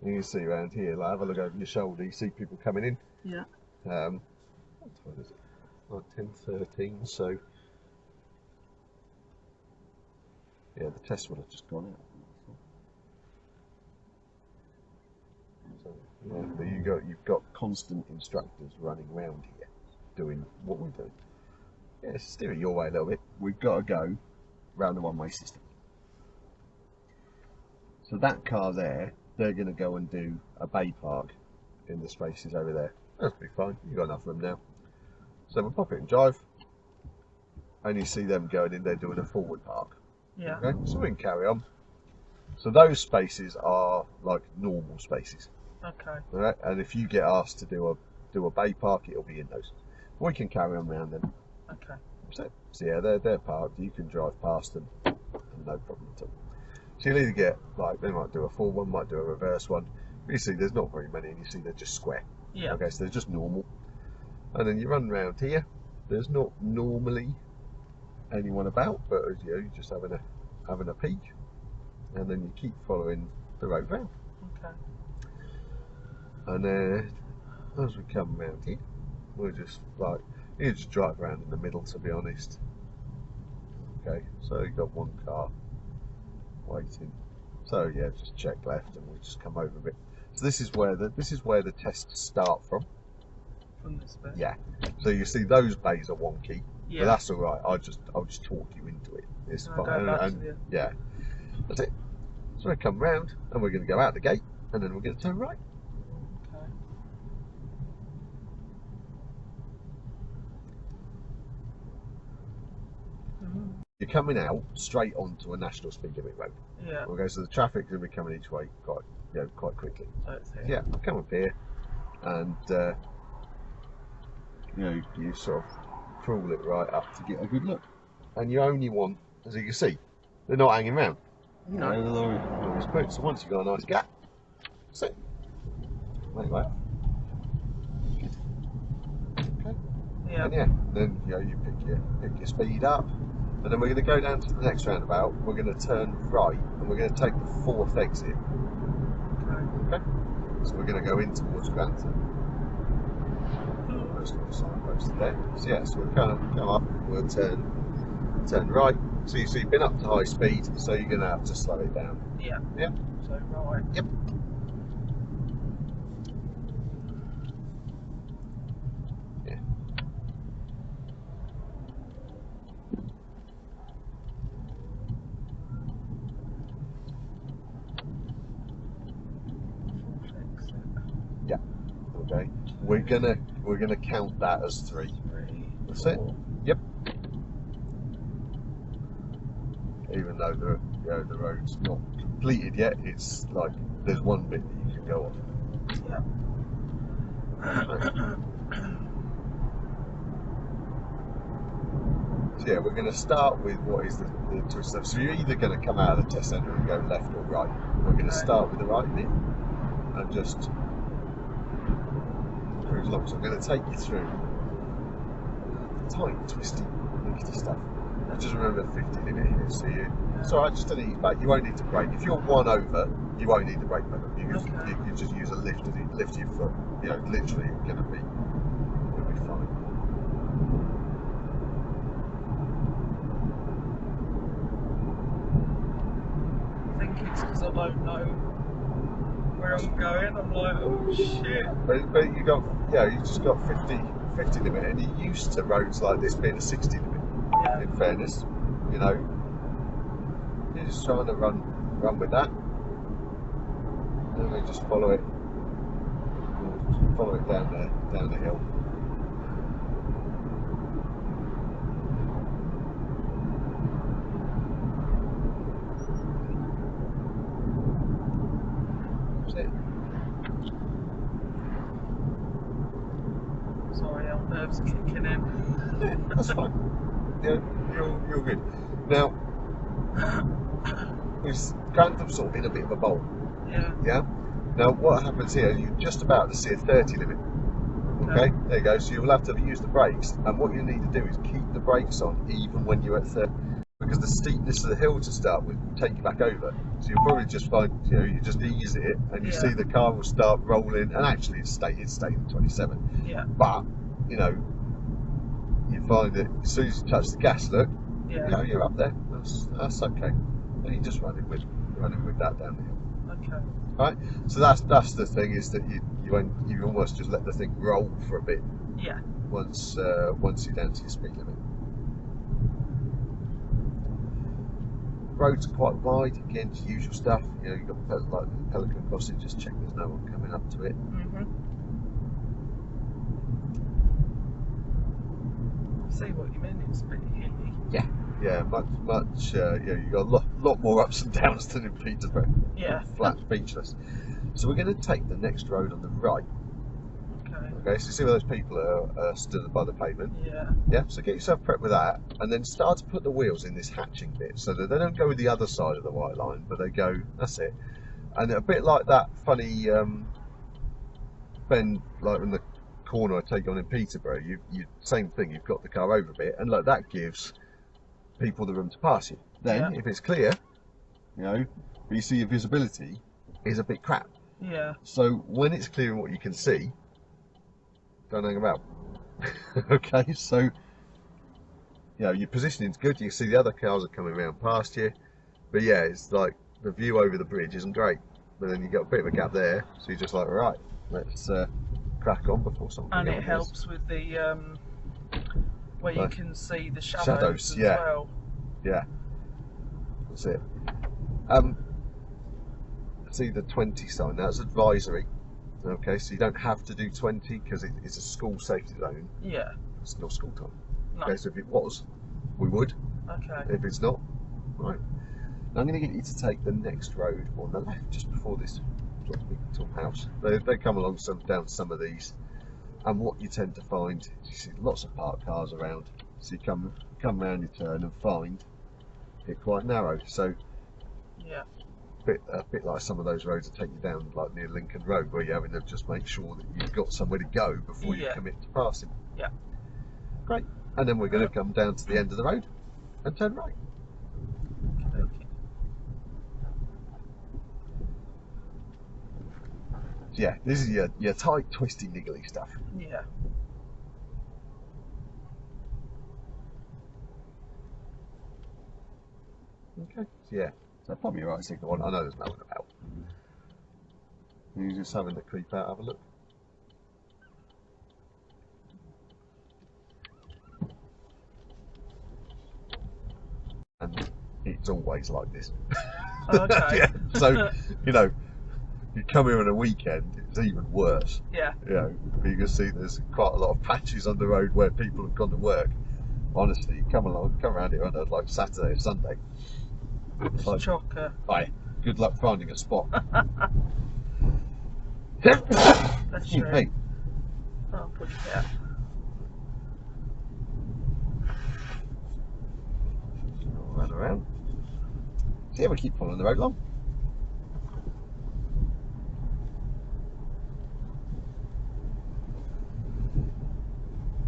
You can see around here, like have a look over your shoulder, you see people coming in. Yeah. What time is it? Like 10:13, so yeah, the test would have just gone out. So yeah, but you've got constant instructors running around here doing what we're doing. Yeah, steer it your way a little bit. We've got to go round the one-way system. So that car there, they're going to go and do a bay park in the spaces over there. That'll be fine. You've got enough room now. So we'll pop it in drive, and you see them going in there doing a forward park. Yeah. Okay, so we can carry on. So those spaces are like normal spaces. Okay. All right, and if you get asked to do a bay park, it'll be in those. We can carry on round them. Okay. So yeah, they're parked. You can drive past them, and no problem at all. So you'll either get, like, they might do a full one, might do a reverse one. But you see, there's not very many, and you see they're just square. Yeah. Okay, so they're just normal. And then you run around here. There's not normally anyone about, but as you know, you're just having a peek, and then you keep following the road round. Okay. And then as we come round here, we'll just like you just drive around in the middle, to be honest. Okay, so you've got one car waiting. So yeah, just check left, and we'll just come over a bit. So this is where the tests start from. From this bit. Yeah. So you see those bays are wonky, Yeah. but that's all right. I'll just talk you into it. It's I'll fine. go back to the... Yeah, that's it. So we come round, and we're going to go out the gate, and then we're going to turn right. Okay. You're coming out straight onto a national speed limit road. Yeah. Okay, so the traffic's going to be coming each way quite quickly. So it's here. Yeah, come up here, and you sort of crawl it right up to get a good look. And you only want, as you can see, they're not hanging around. No. So once you've got a nice gap, that's it. Anyway. Okay. Yeah. And yeah, then you pick your speed up, and then we're going to go down to the next roundabout. We're going to turn right, and we're going to take the fourth exit. Okay. So we're going to go in towards Grantham. Most of the signpost there. So yeah, so we'll come up. We'll turn right. So you've been up to high speed, so you're going to have to slow it down. Yeah. Yeah. So right. Yep. Yeah. Yeah. Okay. We're gonna count that as 3. 3. That's it. Yep. Even though the road's not completed yet, it's like there's one bit that you can go on. Yeah. So yeah, we're going to start with what is the twist stuff. So you're either going to come out of the test centre and go left or right. We're going to start with the right bit and just cruise along. So I'm going to take you through the tight, twisty, linkety stuff. And just remember the 50 limit here. So it's alright, just an ease back. You won't need to brake. If you're one over, you won't need the brake pedal. You can just use a lift of your foot. Literally, it'll be fine. I think it's because I don't know where I'm going. I'm like, oh shit. But you just got 50 limit, and you're used to roads like this being a 60 limit. Yeah. In fairness, you're just trying to run with that, and we just follow it down the hill. That's it. Sorry, our nerves are kicking in. That's fine. You're good. Now, is Grantham sort of in a bit of a bowl? Yeah. Yeah. Now, what happens here? You're just about to see a 30 limit. Okay. There you go. So you'll have to use the brakes, and what you need to do is keep the brakes on even when you're at 30. because the steepness of the hill to start with will take you back over. So you'll probably just find, you know, you just ease it and you see the car will start rolling, and actually it's staying at 27. Yeah. But, you know, you find that as soon as you touch the gas, look, you know, you're up there. That's okay. And you just running with that down the hill. Okay. Right. So that's the thing, is that you almost just let the thing roll for a bit. Yeah. Once you're down to your speed limit. Roads are quite wide, again, it's usual stuff. You know, you've got like Pelican Crossing, just check there's no one coming up to it. See what you mean, it's pretty hilly. Yeah, much. You've got a lot more ups and downs than in Peterborough. Yeah. Flat, beachless. So we're going to take the next road on the right. Okay, so you see where those people are stood by the pavement? Yeah. Yeah, so get yourself prepped with that, and then start to put the wheels in this hatching bit, so that they don't go with the other side of the white line, but they go, that's it. And a bit like that funny bend, like in the corner I take on in Peterborough, you same thing, you've got the car over a bit, and like that gives people the room to pass you. Then, if it's clear, you know, but you see your visibility is a bit crap. Yeah. So when it's clear in what you can see, don't hang about. Okay, so you know your positioning's good. You can see the other cars are coming around past you, but yeah, it's like the view over the bridge isn't great. But then you got a bit of a gap there, so you're just like, right, let's crack on before something. And it helps with the where you can see the shadows as yeah. well. Yeah, that's it. See the 20 sign. That's advisory. Okay, so you don't have to do 20 because it's a school safety zone. Yeah. It's not school time. No. Okay, so if it was, we would. Okay. If it's not, right. Now I'm going to get you to take the next road on the left, just before this big tall house. They come along down some of these, and what you tend to find, you see lots of parked cars around. So you come round your turn and find it quite narrow. So yeah. A bit like some of those roads that take you down, like near Lincoln Road, where you're having to just make sure that you've got somewhere to go before you commit to passing. Yeah. Great. And then we're going to come down to the end of the road and turn right. Okay. Yeah, this is your tight, twisty, niggly stuff. Yeah. Okay. Yeah. So probably your right signal one. I know there's no one about. You just having to creep out, have a look. And it's always like this. Okay. Yeah. So, you know, you come here on a weekend, it's even worse. Yeah. You know, you can see there's quite a lot of patches on the road where people have gone to work. Honestly, come around here on a, like Saturday or Sunday. It's like, chocker. Aye. Good luck finding a spot. That's true. Hey. I'll put it out. Run around. See how we keep following the road along.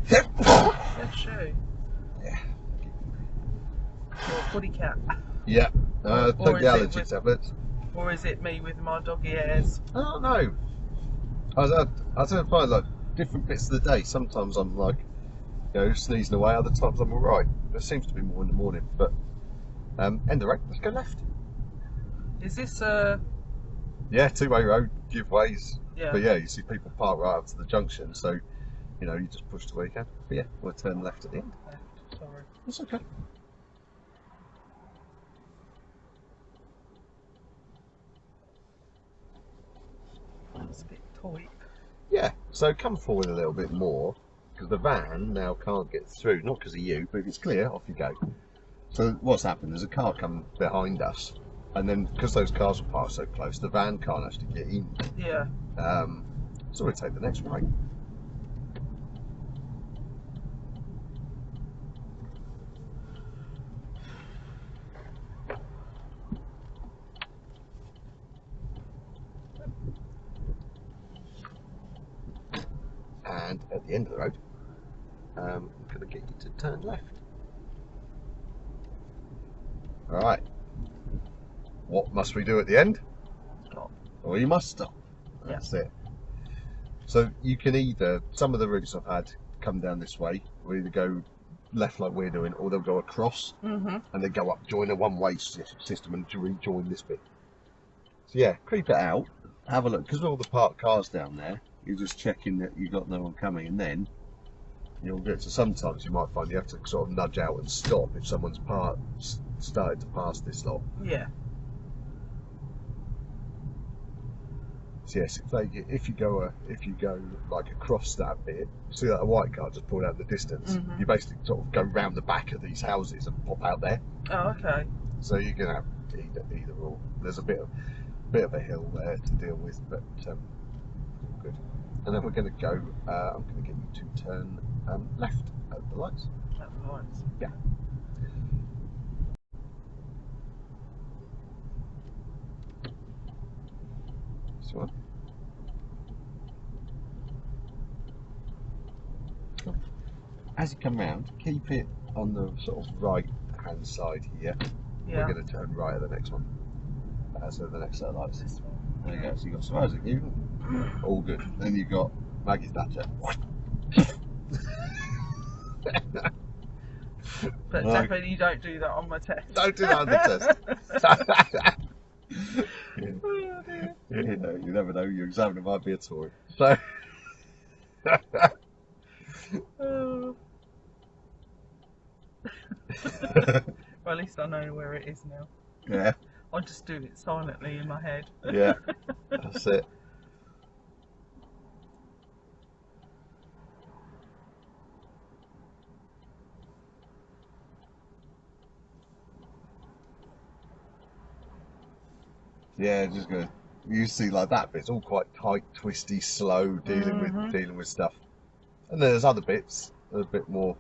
That's true. Yeah. Or putty cat. Yeah. Take the allergy tablets. Or is it me with my doggy hairs? I don't know. I don't find like different bits of the day. Sometimes I'm like, you know, sneezing away. Other times I'm alright. There seems to be more in the morning. But end of the road. Let's go left. Is this Yeah, two-way road. Give ways. Yeah. But yeah, you see people park right up to the junction. So you know, you just push the way you can. But yeah, we'll turn left at the end. Sorry. That's okay. It's a bit tight. Yeah, so come forward a little bit more, because the van now can't get through, not because of you, but if it's clear, off you go. So what's happened, there's a car come behind us, and then because those cars are parked so close, the van can't actually get in. Yeah. So we'll take the next right. And at the end of the road, I'm going to get you to turn left. All right. What must we do at the end? Stop. Well, you must stop. That's it. So you can either, some of the routes I've had come down this way, we either go left like we're doing, or they'll go across and they go up, join a one-way system and rejoin this bit. So yeah, creep it out, have a look, because all the parked cars down there, you're just checking that you've got no one coming, and then you'll get to, sometimes you might find you have to sort of nudge out and stop if someone's started to pass this lot. Yeah. So yes, if you go like across that bit, see that a white car just pulled out in the distance. You basically sort of go round the back of these houses and pop out there. Oh, okay. So you can have either or. There's a bit of a hill there to deal with, but good. And then we're going to go. I'm going to get you to turn left at the lights. At the lights. Yeah. This one. As you come round, keep it on the sort of right hand side here. Yeah. We're going to turn right at the next one. So the next set of lights. This one. There you go. So you've got Surprising You. All good. Then you've got Maggie Thatcher. But definitely don't do that on my test. Don't do that on the test. Oh, dear. You never know, your examiner might be a tory. So Oh. Well, at least I know where it is now. yeah. I'll just do it silently in my head. Yeah. That's it. Yeah, just go. You see, like that bit's all quite tight, twisty, slow, dealing with stuff. And then there's other bits that are a bit more,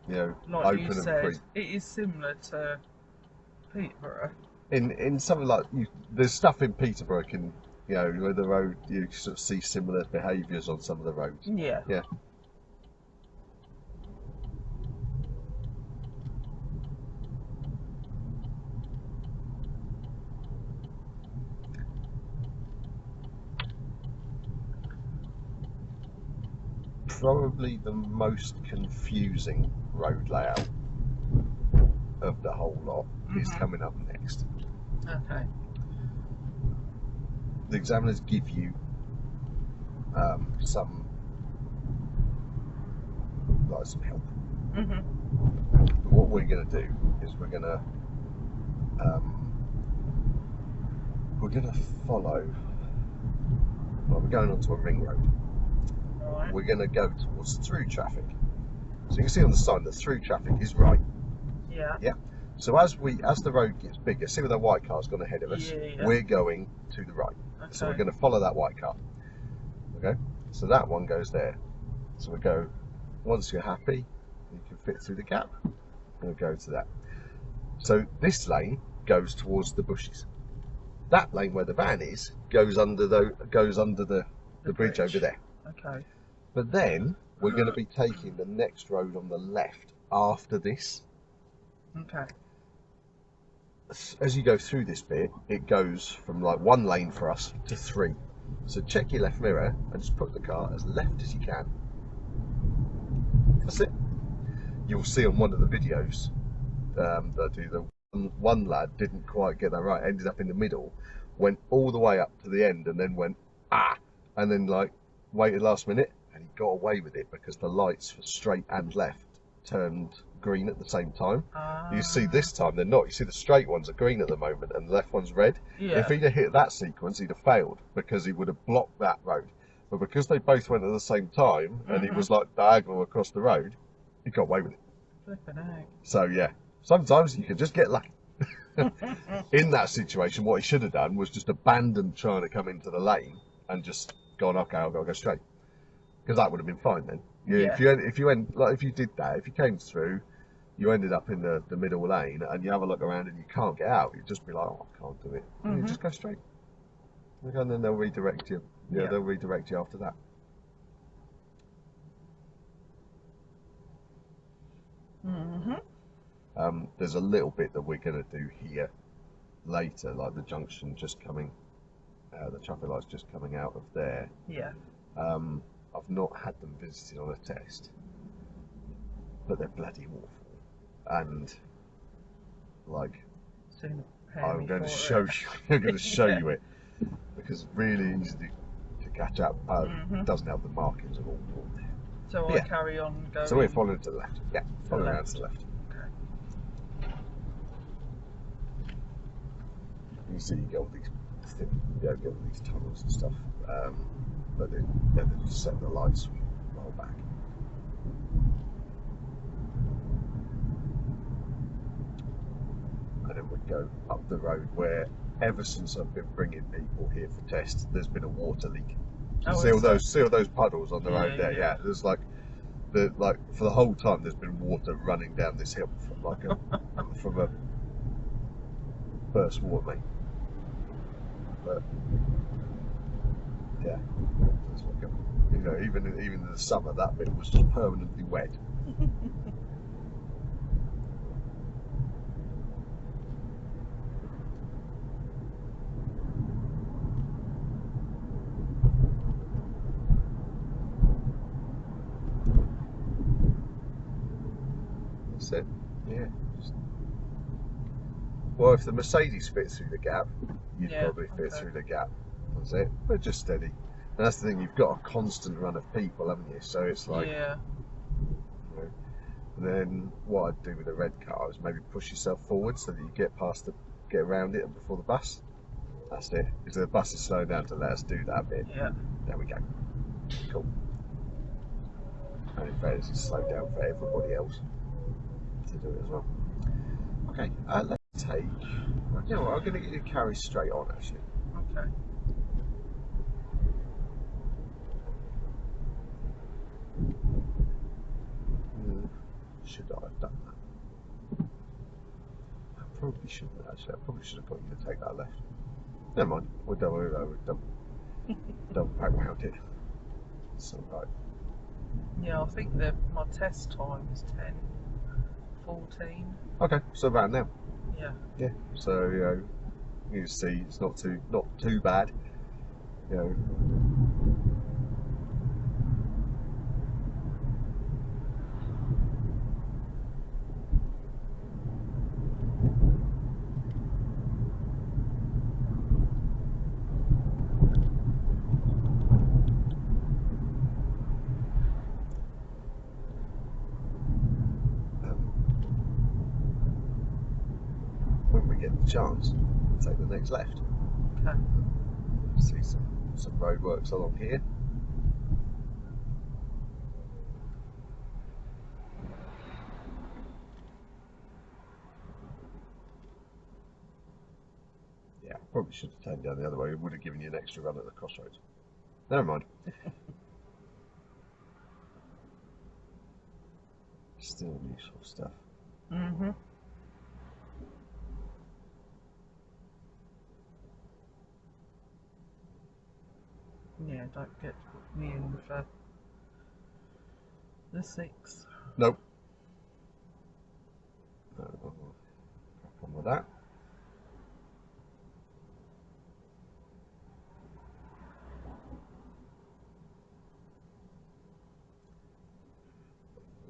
you know, like open you and said, free. it is similar to Peterborough. In something like there's stuff in Peterborough, you know, where the road you sort of see similar behaviours on some of the roads. Yeah. Yeah. Probably the most confusing road layout of the whole lot is coming up next. Okay. The examiners give you some help. But what we're going to do is we're going to follow. Well, we're going onto a ring road. Right. We're going to go towards the through traffic. So you can see on the sign the through traffic is right. Yeah. Yeah. So as the road gets bigger, see where the white car's gone ahead of us. Yeah. We're going to the right. Okay. So we're going to follow that white car. Okay. So that one goes there. So we go. Once you're happy, you can fit through the gap. We'll go to that. So this lane goes towards the bushes. That lane where the van is goes under the bridge over there. Okay. But then we're going to be taking the next road on the left after this. Okay. As you go through this bit, it goes from like one lane for us to three. So check your left mirror and just put the car as left as you can. That's it. You'll see on one of the videos that I do, the one lad didn't quite get that right, ended up in the middle, went all the way up to the end and then went, and then like waited last minute and he got away with it because the lights for straight and left turned green at the same time. You see this time they're not. You see the straight ones are green at the moment and the left one's red. Yeah. If he'd have hit that sequence, he'd have failed because he would have blocked that road. But because they both went at the same time and he was like diagonal across the road, he got away with it. Flippin' heck. So yeah, sometimes you can just get lucky. In that situation, what he should have done was just abandoned trying to come into the lane and just gone, okay, I've got to go straight, because that would have been fine then. Yeah. If you did that, if you came through, you ended up in the middle lane and you have a look around and you can't get out, you'd just be like, oh, I can't do it. And you just go straight. And then they'll redirect you. Yeah, they'll redirect you after that. There's a little bit that we're going to do here later, like the junction just coming, the traffic lights just coming out of there. Yeah. I've not had them visited on a test, but they're bloody awful. And like, So you're gonna prepare I'm me going to for show it. you. I'm going to show Yeah. you it because it's really easy to catch up. Doesn't have the markings of all. So But I yeah. carry on going. So we're following to the left. Yeah, follow around left. to the left. Okay. You see, you get all these, get all these tunnels and stuff, but then they just set the lights well back. And then we go up the road where, ever since I've been bringing people here for tests, there's been a water leak. Oh, See all those puddles on the road there? Yeah. Yeah, there's like for the whole time there's been water running down this hill from a burst water main. But yeah, it's like even in the summer that bit was just permanently wet. That's it. Yeah. Well, if the Mercedes fits through the gap, you'd probably fit through the gap. That's it. But just steady. And that's the thing. You've got a constant run of people, haven't you? So it's like. Yeah. You know, and then what I'd do with a red car is maybe push yourself forward so that you get around it before the bus. That's it. Because the bus is slowing down to let us do that bit. Yeah. There we go. Cool. And in fact, it's slowed down for everybody else to do it as well. Okay, let's take. You know what? I'm going to get you to carry straight on actually. Okay. Should I have done that? I probably shouldn't actually. I probably should have got you to take that left. Never mind. We'll double back round it. It's alright. Yeah, I think my test time is 10:14. Okay, so about now. Yeah. Yeah. So you see, it's not too bad. You know. When we get the chance, we'll take the next left. Okay. See some roadworks along here. Yeah, probably should have taken down the other way. It would have given you an extra run at the crossroads. Never mind. Still useful stuff. Mhm. Yeah, don't get me in for the 6. Nope. No, we'll crack on with that.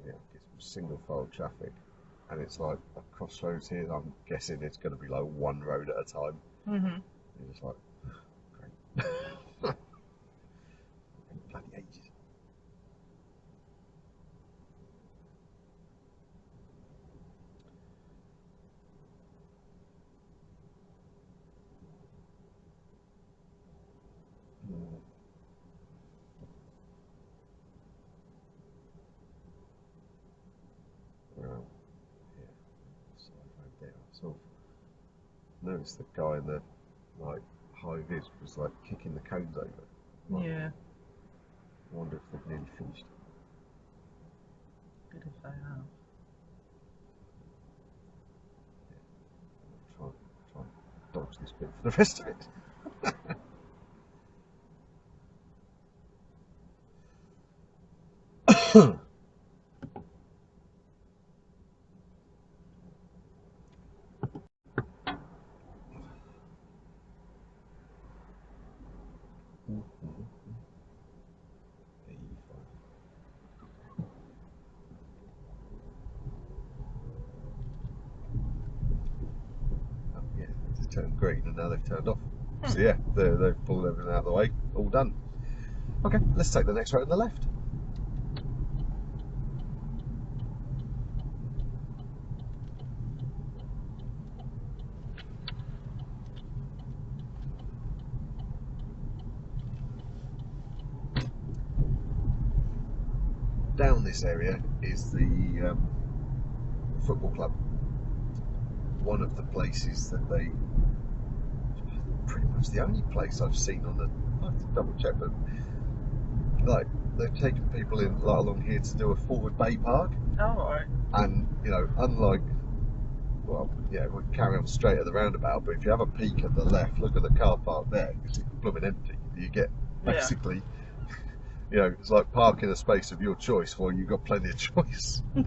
Yeah, get some single file traffic, and it's like a crossroads here. I'm guessing it's going to be like one road at a time. Mhm. You're just like, great. Bloody ages. Well, yeah, side road there. I sort of noticed the guy in the like high vis was like kicking the cones over. Like, Yeah. I wonder if they've nearly finished. Good if they have. Try and dodge this bit for the rest of it. Oh, yeah, it's turned green and now they've turned off. So yeah, they've pulled everything out of the way, all done. Okay, let's take the next road on the left. Down this area is the football club. One of the places that they, pretty much the only place I've seen on the, I have to double check, but like they've taken people in like along here to do a forward bay park. Oh, right. And you know, unlike, well, yeah, we carry on straight at the roundabout, but if you have a peek at the left, look at the car park there, it's blooming empty. You get basically, you know, it's like parking a space of your choice while you've got plenty of choice. We'll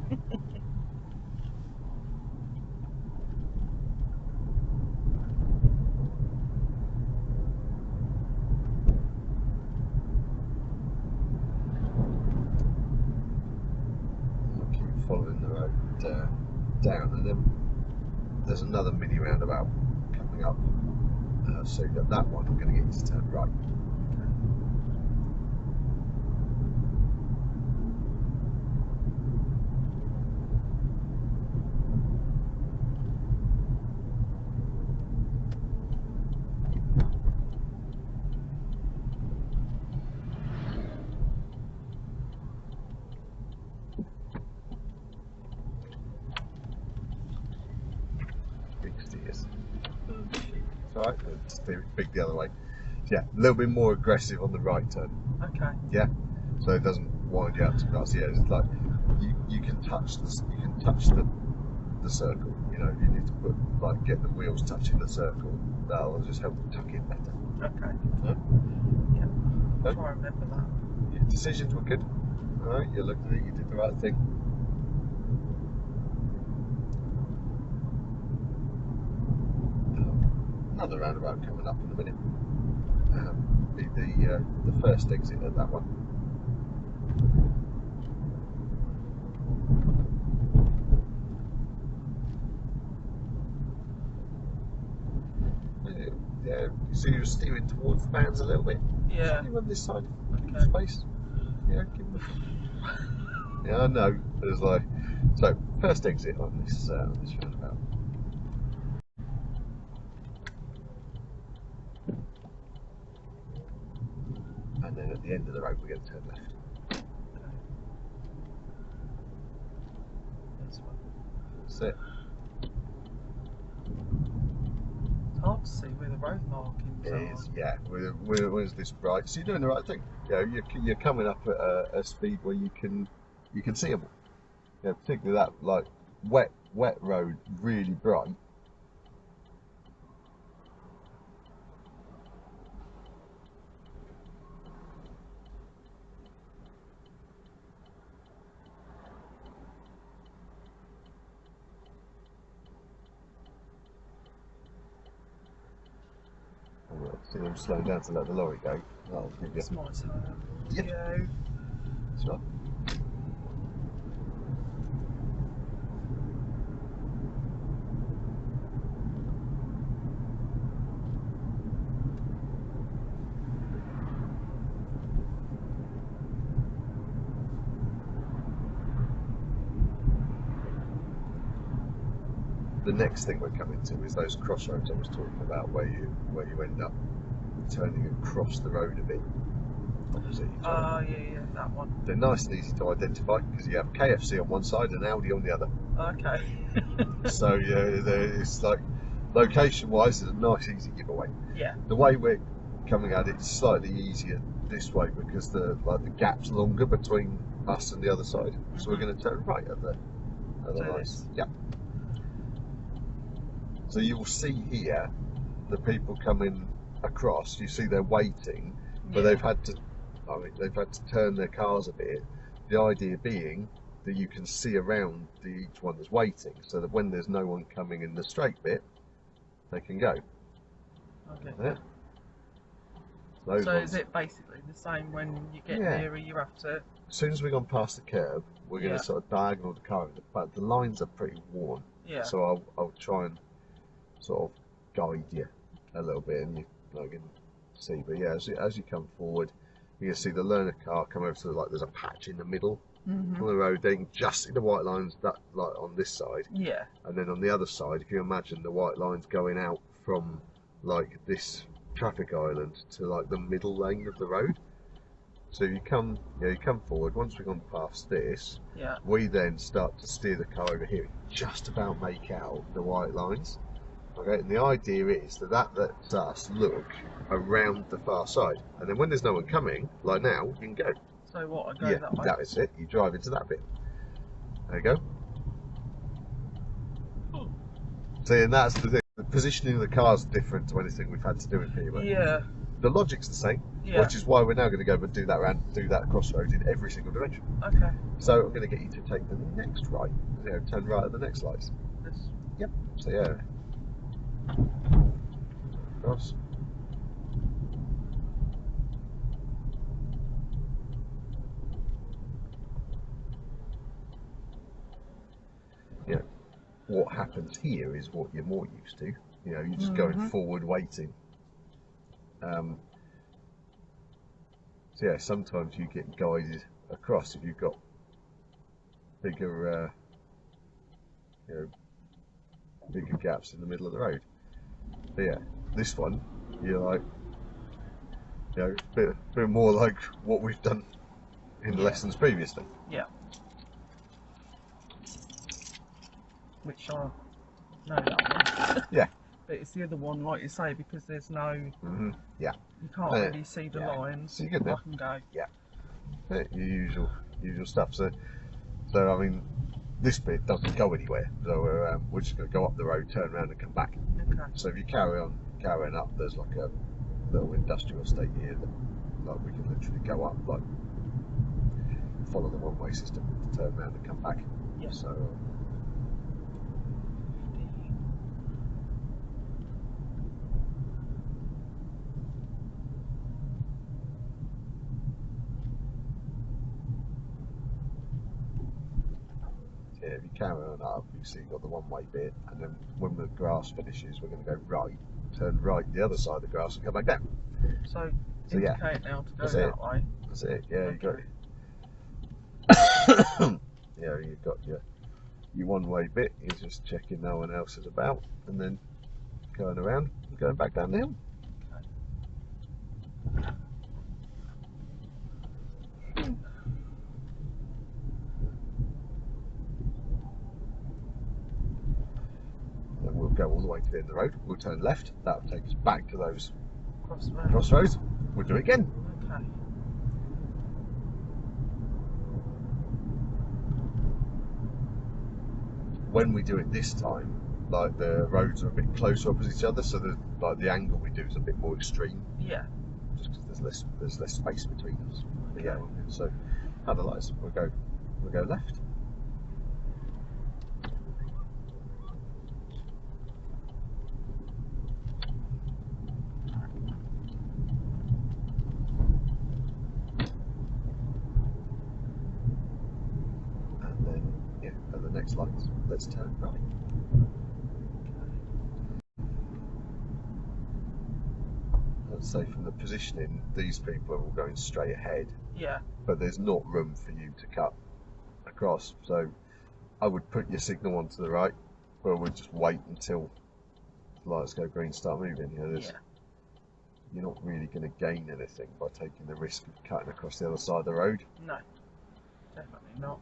keep following the road down, and then there's another mini roundabout coming up. So you got that one, I'm going to get you to turn right. It's alright, it's big the other way. Yeah, a little bit more aggressive on the right turn. Okay. Yeah, so it doesn't wind you out to grass. Yeah, it's like you can touch the circle. You know, if you need to put like get the wheels touching the circle, that'll just help you tuck in better. Okay. Yeah. I'll try and remember that. Your decisions were good. Alright, you looked at it, you did the right thing. Another roundabout coming up in a minute. Be the first exit at that one. Yeah, so you're steering towards the bands a little bit. Yeah. Can you run this side Okay. space? Yeah, give them a... Yeah, I know. But it's like, so first exit on this roundabout. And then at the end of the road we're going to turn left. This one. That's it. It's hard to see where the road markings It are. is, yeah. Where's this right? So you're doing the right thing. You know, you're coming up at a speed where you can see them. Yeah, particularly that like wet road, really bright. See them slowing down to let the lorry go. That'll give you. It's my turn. Yep. Go. That's right. The next thing we're coming to is those crossroads I was talking about, where you end up turning across the road a bit opposite each other. Yeah, that one. They're nice and easy to identify because you have KFC on one side and Audi on the other. Okay. So yeah, it's like location-wise, it's a nice, easy giveaway. Yeah. The way we're coming at it's slightly easier this way because the gap's longer between us and the other side. So we're going to turn right at the lights. Yeah. So you'll see here the people coming across. You see they're waiting, but they've had to turn their cars a bit. The idea being that you can see around each one that's waiting, so that when there's no one coming in the straight bit, they can go. Okay. Yeah. Those So ones, is it basically the same when you get Yeah. nearer, you have to... as soon as we've gone past the curb, we're going Yeah. to sort of diagonal the car, but the lines are pretty worn. Yeah. So I'll try and sort of guide you a little bit, and you can see. But yeah, as you come forward, you can see the learner car come over to there's a patch in the middle on the road. They can just see the white lines that like on this side. Yeah. And then on the other side, if you imagine the white lines going out from like this traffic island to like the middle lane of the road. So you come forward. Once we've gone past this, Yeah. we then start to steer the car over here. Just about make out the white lines. Okay, and the idea is that lets us look around the far side, and then when there's no one coming, like now, you can go. So what, I go Yeah, that way? that is it. You drive into that bit. There you go. See, and that's the thing. The positioning of the car is different to anything we've had to do with here. But Yeah. the logic's the same, Yeah. which is why we're now going to go and do that crossroad in every single direction. Okay. So I'm going to get you to take the next right, turn right at the next lights. This... Yep. So yeah. Cross. Yeah. What happens here is what you're more used to. You're just going forward, waiting. So yeah, sometimes you get guided across if you've got bigger, bigger gaps in the middle of the road. But yeah, this one, you're like, bit more like what we've done in the lessons previously. Yeah. Which I know that one. Yeah. But it's the other one, like you say, because there's no... Yeah. You can't really see the lines. So you get I there. can go. Yeah. Your usual stuff. So I mean, this bit doesn't go anywhere. So we're just going to go up the road, turn around, and come back. Okay. So if you carrying up, there's like a little industrial estate here that we can literally go up, like follow the one-way system to turn around and come back. Yeah. So. Yeah, if you carry on up, you see you've got the one-way bit, and then when the grass finishes, we're going to go right, turn right the other side of the grass, and come back down. So indicate now to go that way. That's it. Yeah, you got it. Yeah, you've got your one-way bit. You're just checking no one else is about, and then going around and going back down the hill. Then we'll go all the way to the end of the road. We'll turn left. That'll take us back to those crossroads. We'll do it again. Okay. When we do it this time, like the roads are a bit closer opposite each other, so the angle we do is a bit more extreme. Yeah. Just because there's less space between us. But yeah, so how the lights? We'll go left. And then at the next lights, let's turn right. So from the positioning, these people are all going straight ahead. Yeah. But there's not room for you to cut across. So I would put your signal onto the right, or we'll just wait until the lights go green, start moving. You're not really going to gain anything by taking the risk of cutting across the other side of the road. No, definitely not.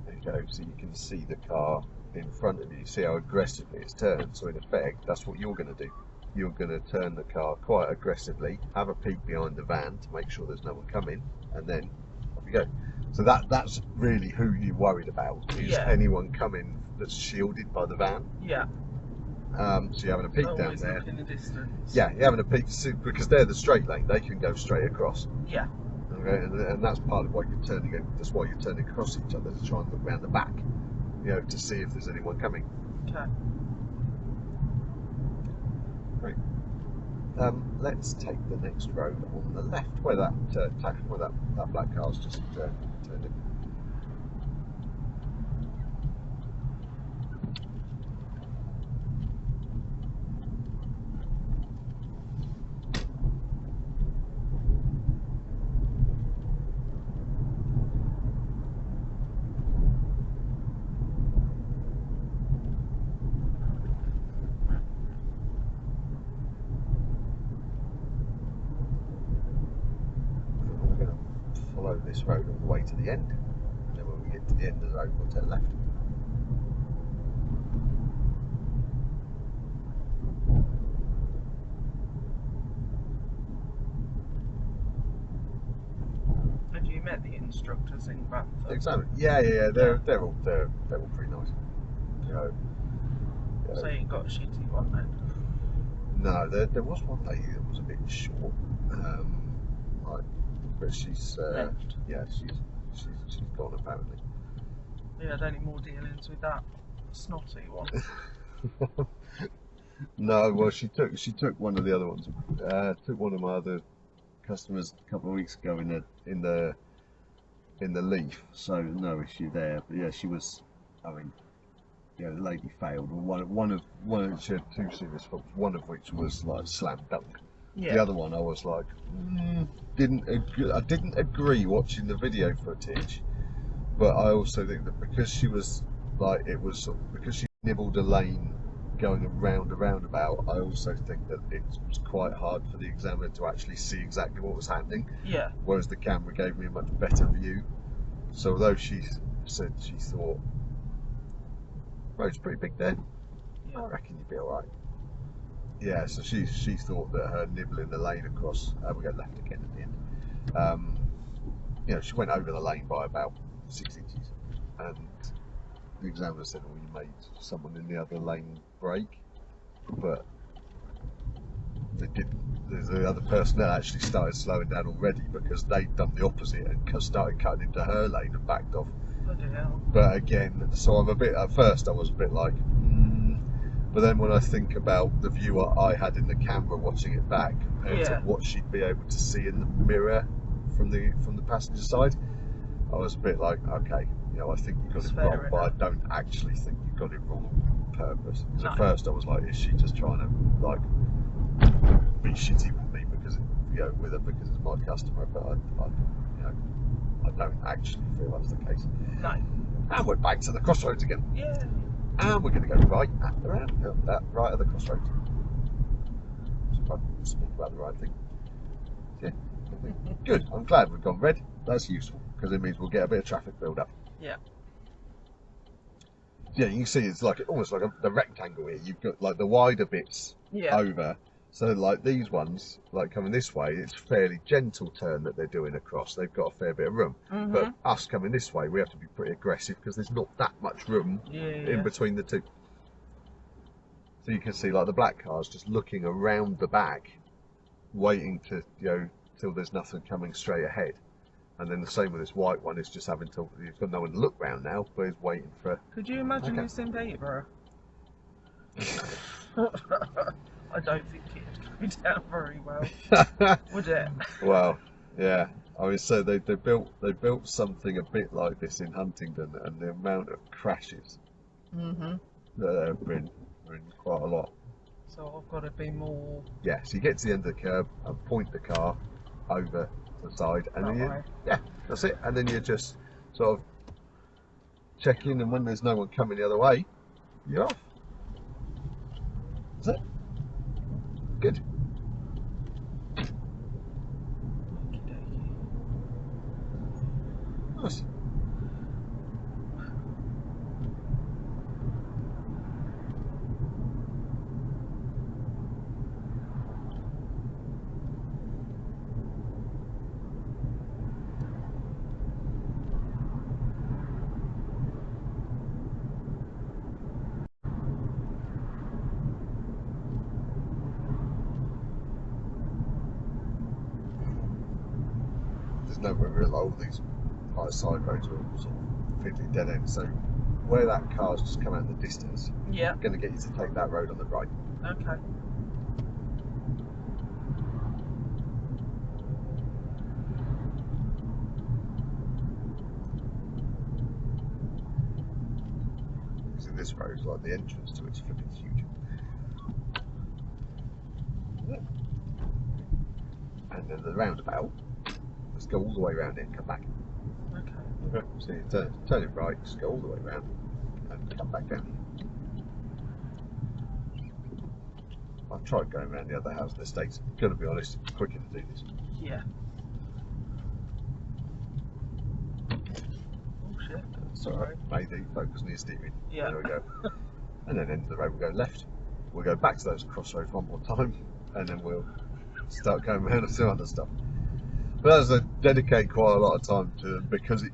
There you go, so you can see the car in front of you, see how aggressively it's turned. So in effect, that's what you're going to do. You're going to turn the car quite aggressively, have a peek behind the van to make sure there's no one coming, and then off you go. So that's really who you're worried about, is anyone coming that's shielded by the van. Yeah. So you're having a peek down Always there. look in the distance. Yeah, you're having a peek because they're the straight lane. They can go straight across. Yeah. Okay, and that's part of why you're turning. That's why you're turning across each other to try and look round the back, you know, to see if there's anyone coming. Okay. Great. Let's take the next road on the left, where that black car's just turned in. We're going to follow this road all the way to the end, and then when we get to the end of the road, we'll turn left. Have you met the instructors in Grantham? Exactly. Yeah. They're all pretty nice. You know, So you got a shitty one then? no, there was one lady that was a bit short, but she's Left. yeah, she's gone apparently. You had any more dealings with that snotty one? No, well, she took one of the other ones. Took one of my other customers a couple of weeks ago in the Leaf, so no issue there. But yeah, she was. I mean, yeah, the lady failed. She had two serious faults. One of which was like slam dunk. Yeah. The other one, I was like, I didn't agree watching the video footage, but I also think that because she was like, because she nibbled a lane going around a roundabout, I also think that it was quite hard for the examiner to actually see exactly what was happening. Yeah. Whereas the camera gave me a much better view. So although she said she thought road's pretty big there, Yeah. I reckon you'd be alright. Yeah, so she thought that her nibbling the lane across, we go left again at the end. You know, she went over the lane by about 6 inches, and the examiner said, "Well, you made someone in the other lane brake," but they didn't. The other personnel actually started slowing down already because they'd done the opposite and started cutting into her lane and backed off. Bloody hell. But again, so I'm a bit. At first, I was a bit like. But then when I think about the view I had in the camera watching it back compared to what she'd be able to see in the mirror from the passenger side, I was a bit like, okay, you know, I think you got it wrong, but I don't actually think you got it wrong on purpose. Because at first I was like, is she just trying to like be shitty with me because because it's my customer? But I don't actually feel that's the case. No. And we're back to the crossroads again. Yeah. And we're going to go right at the right at the crossroads. So if I speak about the right thing. Yeah. Good. I'm glad we've gone red. That's useful because it means we'll get a bit of traffic build up. Yeah. Yeah, you can see it's like almost like the rectangle here. You've got like the wider bits over. So like these ones, like coming this way, it's a fairly gentle turn that they're doing across. They've got a fair bit of room. But us coming this way, we have to be pretty aggressive because there's not that much room in between the two. So you can see like the black car's just looking around the back, waiting to till there's nothing coming straight ahead. And then the same with this white one, it's just having to. He's got no one to look round now, but he's waiting for. Could you imagine this in Peterborough? I don't think it'd go down very well, would it? Well, yeah. I mean, so they built something a bit like this in Huntingdon, and the amount of crashes that there have been quite a lot. So I've got to be more. Yeah. So you get to the end of the curb and point the car over to the side, and then that's it. And then you just sort of check in, and when there's no one coming the other way, you're off. That's it. Good. Nice. nowhere real. All these like side roads are all sort of fiddly dead ends. So where that car's just come out in the distance, Yeah. going to get you to take that road on the right. Okay. See, this road is like the entrance to it's flipping huge. And then the roundabout, let's go all the way around it and come back. Okay. So you turn it right, just go all the way around and come back down. I've tried going around the other house in the States. Gonna be honest, it's quicker to do this. Yeah. Oh shit. Sorry, maybe focus on your steering. Yeah. There we go. And then end of the road, we'll go left. We'll go back to those crossroads one more time, and then we'll start going around and some other stuff. But as I dedicate quite a lot of time to them because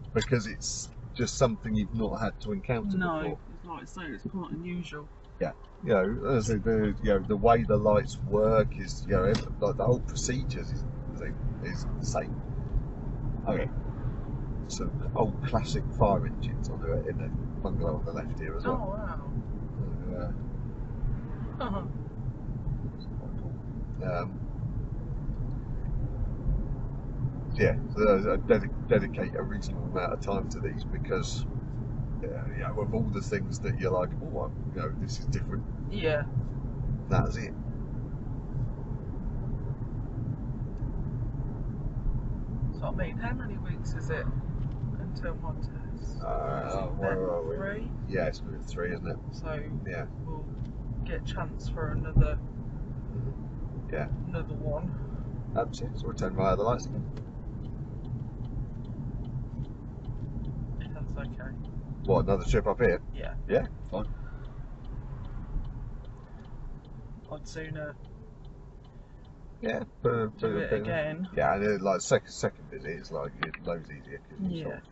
it's just something you've not had to encounter No, before. it's like I say, it's quite unusual. Yeah, you know, as the way the lights work is, like the whole procedures is the same. Okay, some old classic fire engines on in the bungalow on the left here as Oh well. wow. It's quite cool. Yeah, so I dedicate a reasonable amount of time to these because, of all the things that you're like, oh, this is different. Yeah. That's it. So I mean, how many weeks is it until my test? Where are we? 3? Yeah, it's been 3, isn't it? So Yeah. we'll get a chance for another Yeah. another one. Absolutely. So we'll turn right at the lights again. If that's okay. What, another trip up here? Yeah. Yeah, fine. I'd sooner Yeah, do it again. Yeah, and then, like second visit, it's like it's loads easier because you're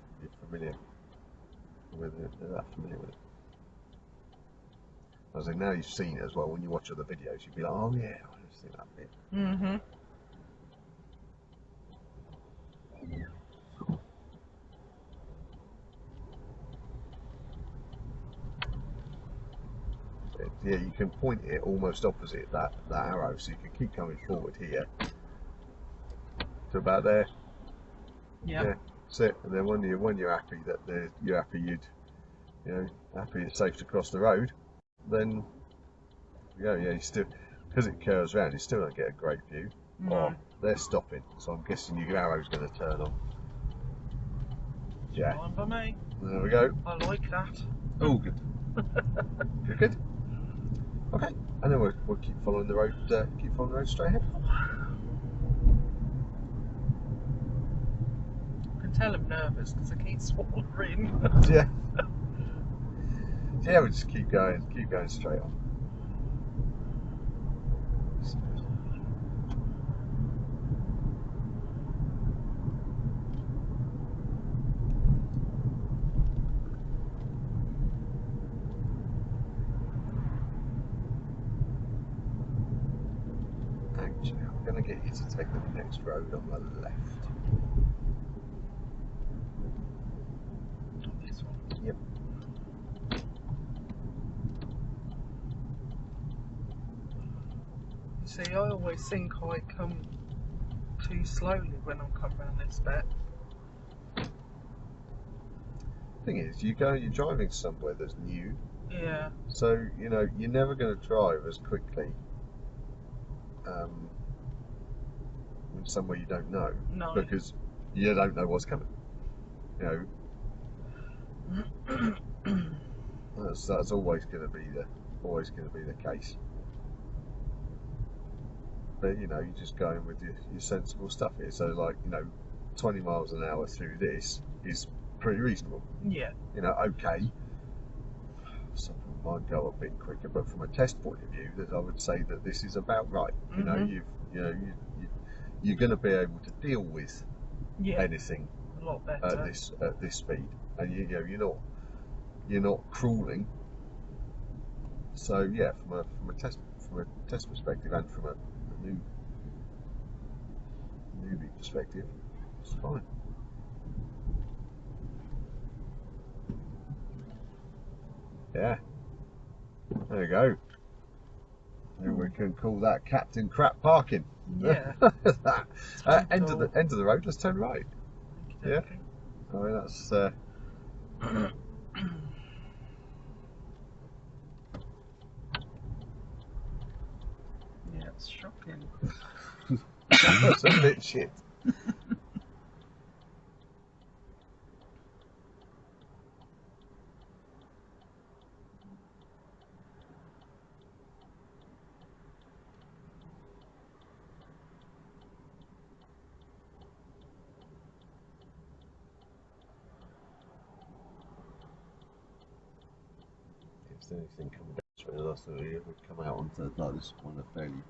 familiar with it. You're that familiar with it. I was like, now you've seen it as well. When you watch other videos, you'd be like, oh yeah, I've seen that bit. Mhm. Yeah, you can point it almost opposite that arrow, so you can keep coming forward here to about there. Yep. Yeah, that's it. And then when you're happy that you're happy happy it's safe to cross the road, then you still, because it curves around, you still don't get a great view. No. Oh, they're stopping, so I'm guessing your arrow's going to turn on. Yeah. Fine by me. There we go. I like that. Oh, good. Good. Okay, and then we'll keep following the road. Keep following the road straight ahead. I can tell I'm nervous because I keep swallowing. Yeah. Yeah, we just keep going straight on. Actually, I'm going to get you to take the next road on the left. This one. Yep. See, I always think I come too slowly when I come round this bit. Thing is, you're driving somewhere that's new. Yeah. So, you're never going to drive as quickly in somewhere you don't know. No. Because you don't know what's coming. That's always going to be the case. But you're just going with your sensible stuff here. So, like, 20 miles an hour through this is pretty reasonable. Yeah. Okay. Something might go a bit quicker, but from a test point of view, I would say that this is about right. You're going to be able to deal with anything a lot better at this speed, and you're not crawling. So yeah, from a test perspective and from a newbie perspective, it's fine. Yeah. There you go. And we can call that Captain Crap parking. Yeah. That. End of the road. Let's turn right. Yeah. I mean that's. Yeah, it's shocking. That's a bit shit. If there's anything coming down this way, last time we come out onto like this one, a fairly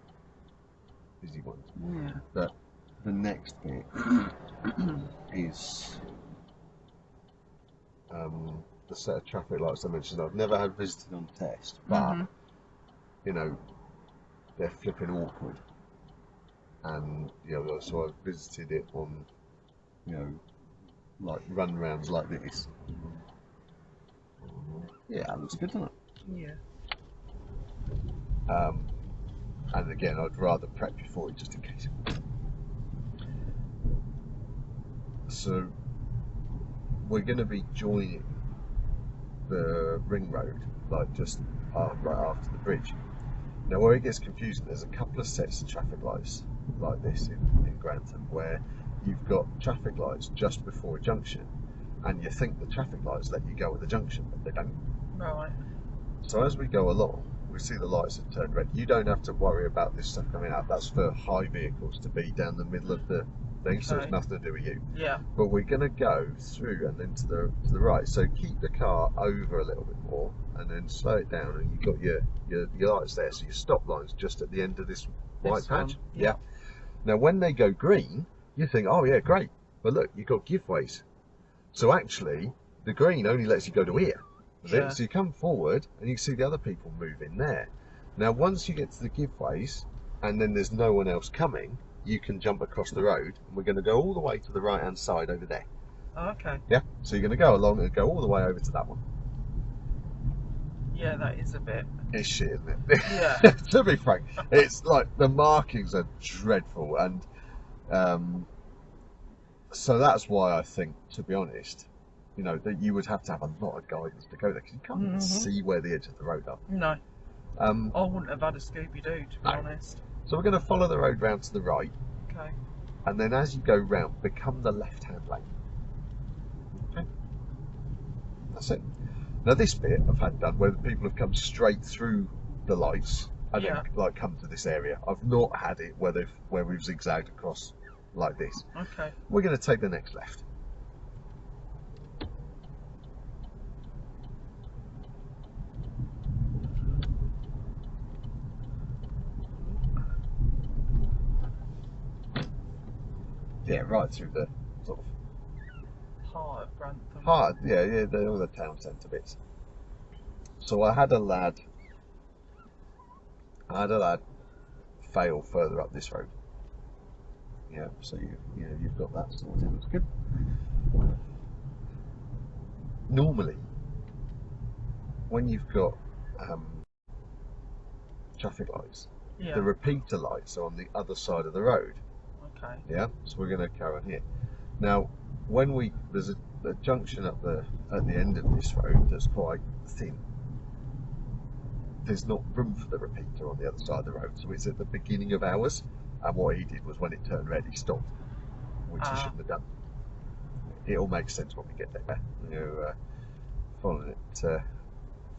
busy one. Yeah. But the next bit is the set of traffic lights I mentioned. I've never had visited on test, but you know they're flipping awkward, and you know so I've visited it on like run rounds like this. Yeah, that looks good, doesn't it? Yeah. And again, I'd rather prep you for it just in case. So we're going to be joining the ring road, like just right after the bridge. Now, where it gets confusing, there's a couple of sets of traffic lights like this in Grantham, where you've got traffic lights just before a junction, and you think the traffic lights let you go at the junction, but they don't. Right. So as we go along, we see the lights have turned red. You don't have to worry about this stuff coming out. That's for high vehicles to be down the middle of the thing, so it's nothing to do with you. Yeah. But we're going to go through and then to the right. So keep the car over a little bit more, and then slow it down, and you've got your lights there. So your stop line's just at the end of this white patch. Yeah. Now when they go green, you think, oh yeah, great. But look, you've got giveways. So actually, the green only lets you go to here. Yeah. So you come forward and you see the other people move in there. Now once you get to the giveways and then there's no one else coming, you can jump across the road, and we're going to go all the way to the right hand side over there. Oh, okay. Yeah, so you're going to go along and go all the way over to that one. Yeah, that is a bit. It's shit, isn't it? Yeah. To be frank, it's like the markings are dreadful, and so that's why I think, to be honest, that you would have to have a lot of guidance to go there, because you can't even see where the edge of the road are. No. I wouldn't have had a Scooby-Doo, to be honest. So we're going to follow the road round to the right. Okay. And then as you go round, become the left-hand lane. Okay. That's it. Now this bit I've had done where the people have come straight through the lights and then like come to this area. I've not had it where we've zigzagged across like this. Okay. We're going to take the next left. Yeah, right through the sort of Heart of Grantham. heart. Yeah, all the town centre bits. So I had a lad fail further up this road. Yeah, so you've got that sorted. That's good. Normally, when you've got traffic lights, the repeater lights are on the other side of the road. Okay. Yeah, so we're going to carry on here. Now, there's a junction at the end of this road that's quite thin. There's not room for the repeater on the other side of the road, so it's at the beginning of ours. And what he did was, when it turned red, he stopped, which he shouldn't have done. It all makes sense when we get there. Following it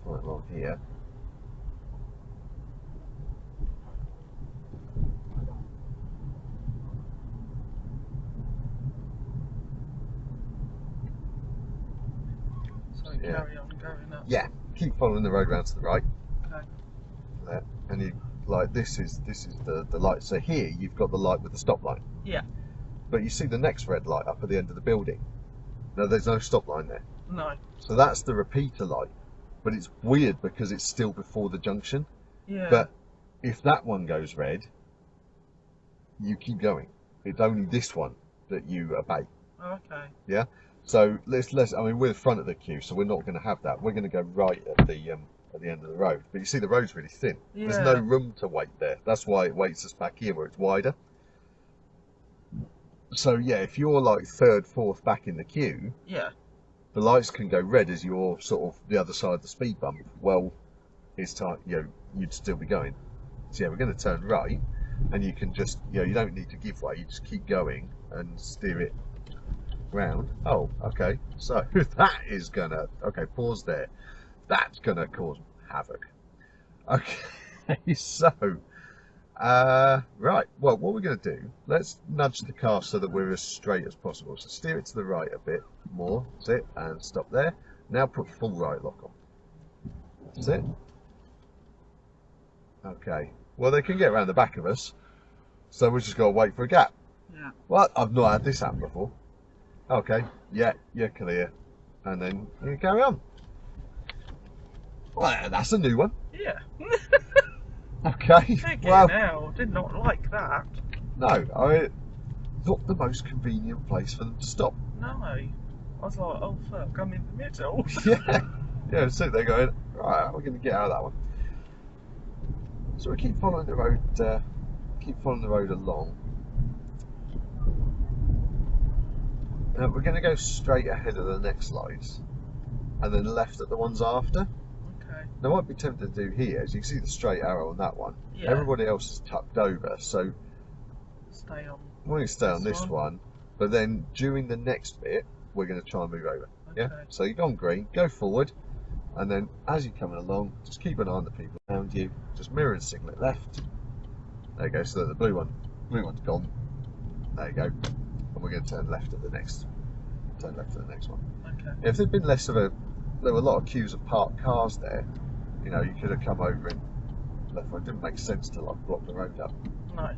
along here. Carry on going up. Yeah, keep following the road round to the right. Okay. There. And you this is the light. So here you've got the light with the stop line. Yeah. But you see the next red light up at the end of the building. No, there's no stop line there. No. So that's the repeater light. But it's weird because it's still before the junction. Yeah. But if that one goes red, you keep going. It's only this one that you obey. Okay. Yeah. So let's. I mean, we're the front of the queue, so we're not going to have that. We're going to go right at the end of the road. But you see, the road's really thin. Yeah. There's no room to wait there. That's why it waits us back here where it's wider. So yeah, if you're like third, fourth back in the queue, Yeah. the lights can go red as you're sort of the other side of the speed bump. Well, it's time. You'd still be going. So yeah, we're going to turn right, and you can just you don't need to give way. You just keep going and steer it round. Oh, okay. So that is gonna pause there. That's gonna cause havoc. Okay, so right. Well, what we're gonna do? Let's nudge the car so that we're as straight as possible. So steer it to the right a bit more. That's it, and stop there. Now put full right lock on. That's it. Okay. Well, they can get around the back of us, so we just gotta wait for a gap. Yeah. Well, I've not had this happen before. Okay, yeah, you're clear. And then you carry on. Well, that's a new one. Yeah. Okay. Well, now, did not like that. No, not the most convenient place for them to stop. No. I was like, oh fuck, I'm in the middle. Yeah, so they're going, right, we're going to get out of that one. So we keep following the road, along. We're going to go straight ahead of the next lights and then left at the ones after. Okay. Now, what I'd be tempted to do here is you can see the straight arrow on that one. Yeah. Everybody else is tucked over, so Stay on. we're going to stay on this one, but then during the next bit, we're going to try and move over. Okay. Yeah? So you've gone green, go forward, and then as you're coming along, just keep an eye on the people around you, just mirror and signal it left. There you go, so that the blue one's gone. There you go. And we're going to turn left at the next one. Okay. If there'd been there were a lot of queues of parked cars there, you could have come over and left. It didn't make sense to like block the road up. No.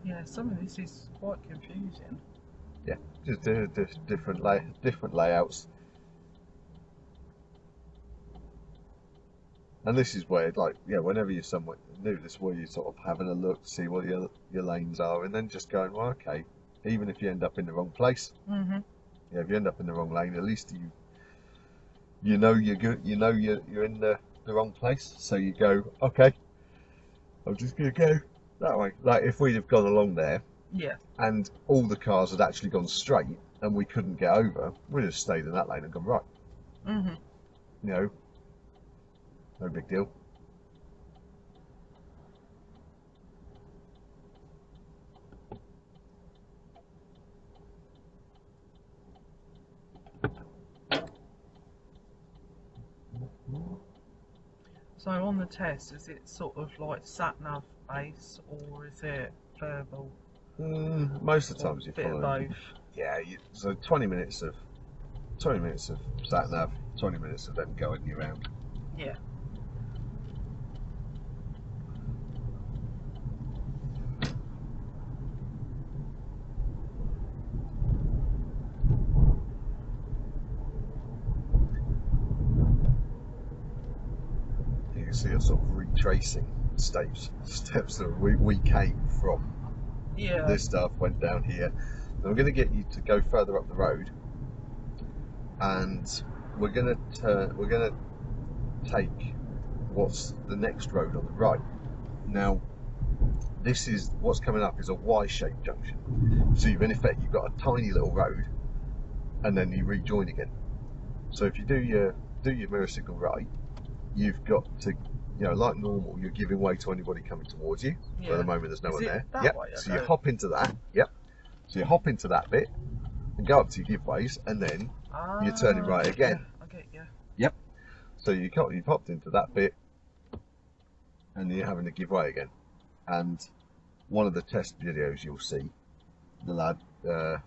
Yeah, some of this is quite confusing. Yeah, just different layouts. And this is where, whenever you're somewhere new, this is where you're sort of having a look to see what your lanes are, and then just going, well, okay, even if you end up in the wrong place, if you end up in the wrong lane, at least you know you're good, you're in the wrong place, so you go, okay, I'm just gonna go that way. Like if we'd have gone along there, and all the cars had actually gone straight, and we couldn't get over, we'd have stayed in that lane and gone right. No big deal. So on the test, is it sort of like Satnav base or is it verbal? Most of the times you're following. Both. Yeah, so 20 minutes of Satnav, 20 minutes of them going you around. Yeah. See us sort of retracing steps that we came from. Yeah. This stuff went down here. And I'm going to get you to go further up the road, and we're going to take what's the next road on the right. Now, this is what's coming up is a Y-shaped junction. So in effect you've got a tiny little road, and then you rejoin again. So if you do your mirror signal right, you've got to, like normal, you're giving way to anybody coming towards you. Yeah. But at the moment there's no one there. That way, so you hop into that. Yep. So you hop into that bit and go up to your giveaways, and then you're turning right again. Yeah, I get you. Yep. So you've hopped into that bit, and then you're having to give way again. And one of the test videos you'll see, the lad, it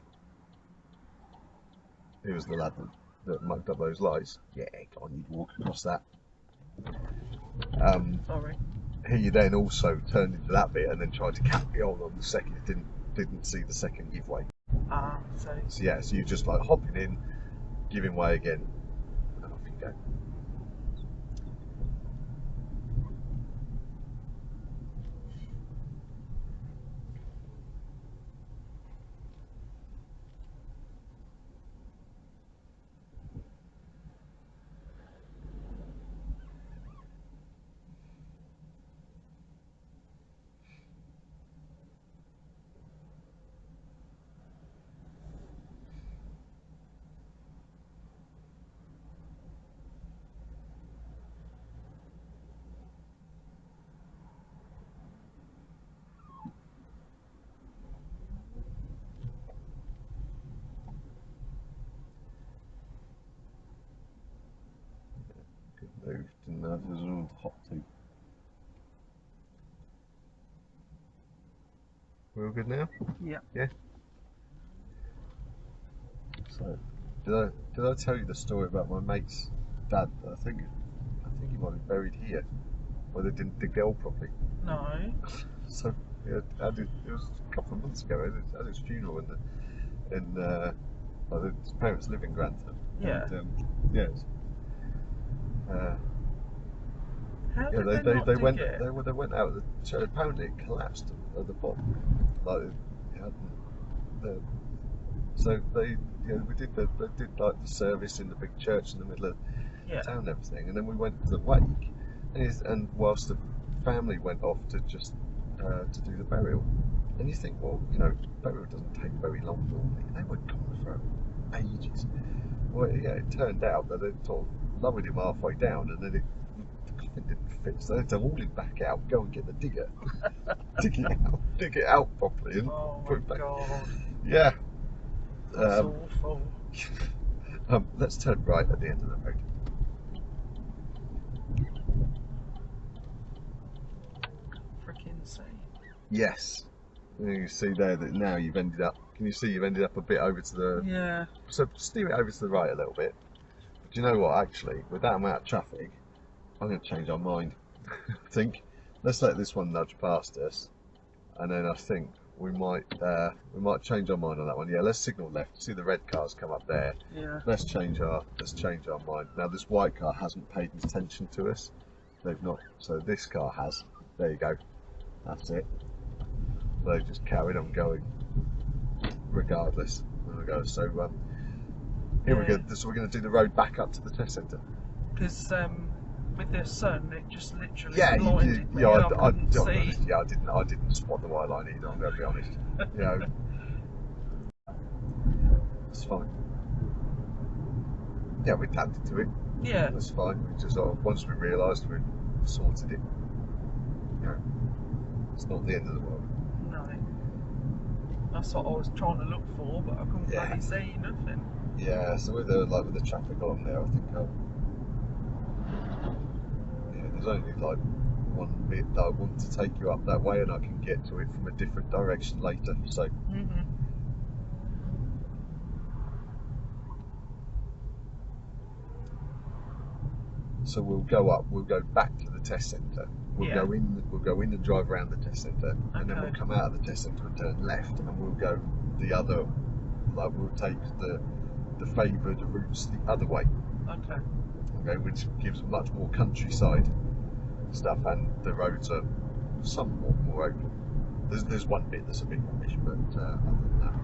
was the lad that mucked up those lights. Yeah, go on, you'd walk across that. Sorry. He then also turned into that bit and then tried to carry on the second. Didn't see the second giveaway. So yeah, so you're just like hopping in, giving way again, and off you go. No, there's all hot too. We're all good now? Yeah. Yeah. So, did I tell you the story about my mate's dad? I think he might be buried here, where they didn't dig the hole properly. No. So yeah, it was a couple of months ago. I had his funeral well, his parents live in Grantham. Yeah. And, yeah. How Yeah, did they went dig it? they went out. Apparently, it collapsed at the bottom. Like it hadn't. So they did like the service in the big church in the middle of town and everything, and then we went to the wake, and whilst the family went off to just to do the burial, and you think, well, burial doesn't take very long normally. They were gone for ages. Well, yeah, it turned out that they sort of lowered him halfway down, and then the coffin didn't fit, so they had to haul him back out, go and get the digger, dig it out properly, and put it back. God. Yeah. That's awful. Let's turn right at the end of the road. Freaking see. Yes. You see there that now you've ended up. Can you see you've ended up a bit over to the? Yeah. So steer it over to the right a little bit. But do you know what? Actually, with that amount of traffic, I'm going to change our mind. I think let's let this one nudge past us, and then I think we might change our mind on that one. Yeah, let's signal left. See the red cars come up there. Yeah. Let's change our mind. Now this white car hasn't paid attention to us. They've not. So this car has. There you go. That's it. They just carried on going, regardless. There we go. So here we go. So we're going to do the road back up to the test centre. Because with the sun, it just literally I blinded me. I didn't spot the white line either. I'm going to be honest. It's fine. Yeah, we adapted to it. Yeah. That's fine. We just once we realised we sorted it. It's not the end of the world. No. That's what I was trying to look for, but I couldn't really see nothing. Yeah, so with the traffic along there, I think there's only like one bit that I want to take you up that way, and I can get to it from a different direction later. So. So we'll go up. We'll go back to the test centre. We'll go in. We'll go in and drive around the test centre, and then we'll come out of the test centre and turn left, and we'll go the other. Like we'll take the favoured routes the other way. Okay, which gives much more countryside stuff, and the roads are somewhat more open. There's one bit that's a bit rubbish, but other than that.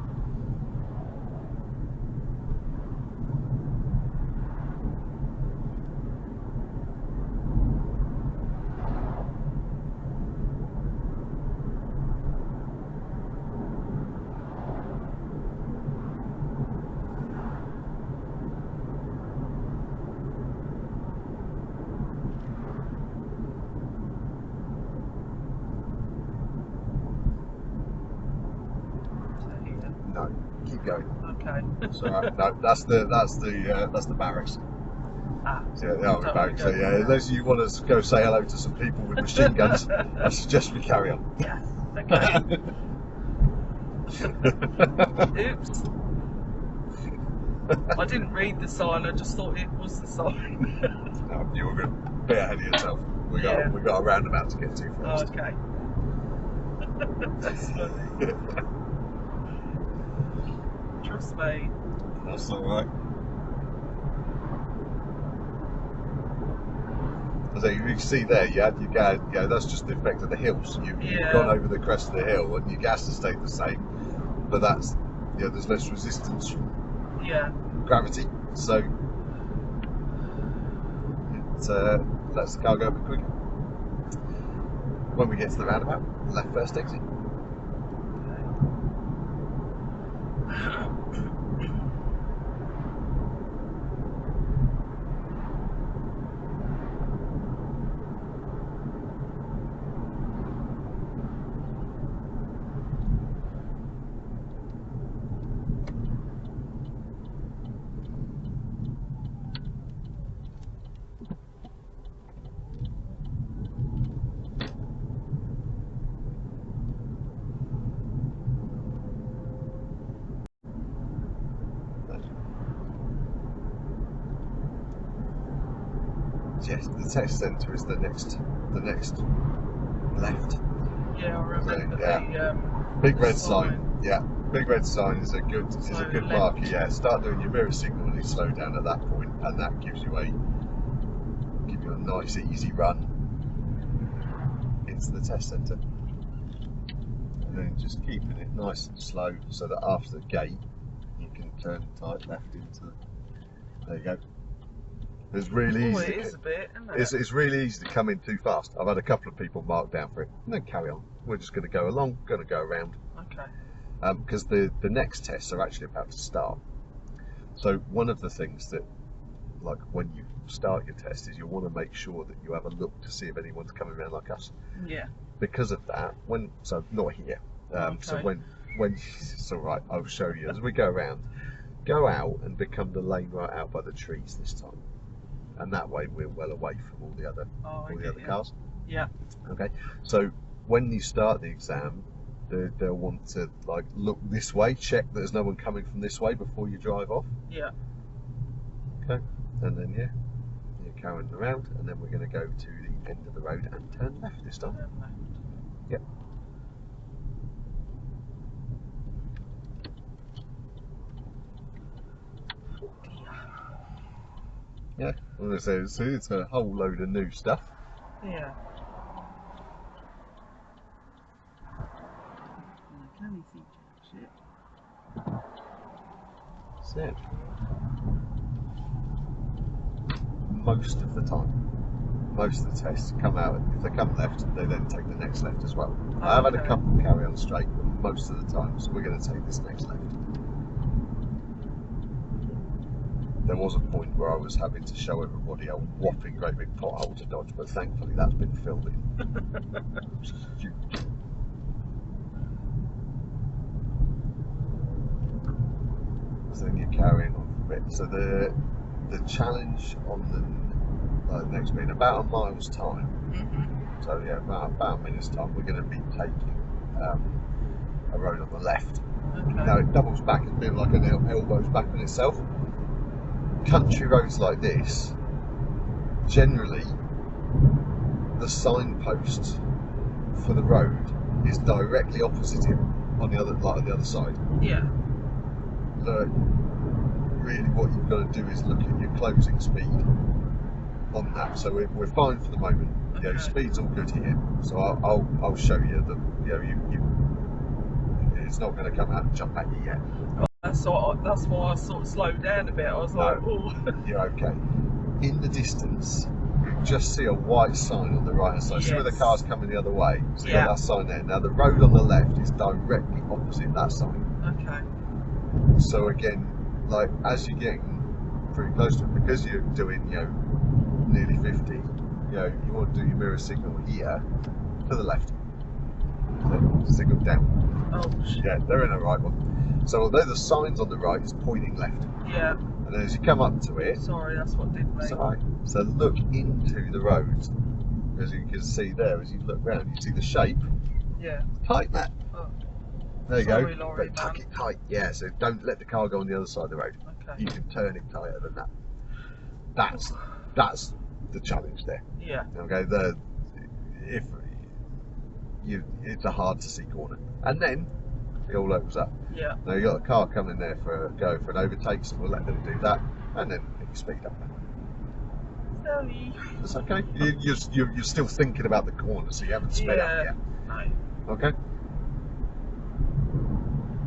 No, keep going. Okay. So no, that's the barracks. So, barracks. So unless you want to go say hello to some people with machine guns, I suggest we carry on. Yeah. Okay. Oops. I didn't read the sign. I just thought it was the sign. No, you were going to be ahead of yourself. We got a roundabout to get to first. Okay. That's funny. Trust me. That's all right. So you can see there, that's just the effect of the hills. You've gone over the crest of the hill, and your gas has stayed the same, but that's there's less resistance from gravity, so it lets the car go a bit quicker. When we get to the roundabout, left first exit. yes, the test centre is the next left. Yeah, I remember So, yeah. Big red sign. Yeah, big red sign is a good left. marker. Yeah, start doing your mirror signal and you slow down at that point, and that gives you a nice easy run into the test centre. And then just keeping it nice and slow so that after the gate you can turn tight left into the, there you go. It's really easy. It is a bit, isn't it? It's really easy to come in too fast. I've had a couple of people mark down for it. And then carry on. We're just going to go along, going to go around. Okay. Because the next tests are actually about to start. So one of the things that, like when you start your test, is you want to make sure that you have a look to see if anyone's coming around like us. Yeah. Because of that, so not here. Okay. So when it's all right, I'll show you as we go around. Go out and become the lane right out by the trees this time, and that way we're well away from all the other cars. Yeah. Okay. So when you start the exam, they'll want to like look this way, check that there's no one coming from this way before you drive off. Yeah. Okay. And then you're carrying around, and then we're going to go to the end of the road and turn left this time. Turn left. Yep. Yeah, well, so it's a whole load of new stuff. Yeah. Can you see shit? That's it. Most of the time, most of the tests come out. If they come left, they then take the next left as well. Oh, I have had a couple carry on straight, but most of the time, so we're going to take this next left. There was a point where I was having to show everybody a whopping great big pothole to dodge, but thankfully that's been filled in. So then you're carrying on for a bit. So the challenge on the next being about a mile's time. Mm-hmm. So yeah, about a minute's time, we're going to be taking a road on the left. Okay. Now it doubles back and feels like an elbows back on itself. Country roads like this, generally, the signpost for the road is directly opposite it on the other side. Yeah. So really, what you've got to do is look at your closing speed on that. So we're fine for the moment. Okay. You know, speed's all good here. So I'll show you that it's not going to come out and jump at you yet. That's why I sort of slowed down a bit. I was like, oh. You're okay. In the distance, you just see a white sign on the right hand side. Yes. See where the car's coming the other way. So you Yeah. got that sign there. Now the road on the left is directly opposite that sign. Okay. So again, like as you're getting pretty close to it, because you're doing, nearly 50, you want to do your mirror signal here to the left. So, signal down. Oh shit. Yeah, they're in a right one. So although the sign's on the right, it's pointing left. Yeah. And then as you come up to it, Sorry, that's what did me. so look into the road. As you can see there, as you look round, you see the shape. Yeah. Tighten that. Oh. There you Sorry, go. Laurie, But tuck man. it tight. Yeah, so don't let the car go on the other side of the road. Okay. You can turn it tighter than that. That's the challenge there. Yeah. Okay, it's a hard to see corner, and then it all opens up. Yeah. Now you got a car coming there for an overtake, so we'll let them do that, and then you speed up. Sorry. It's okay. You're still thinking about the corner, so you haven't sped up yet. No. Okay.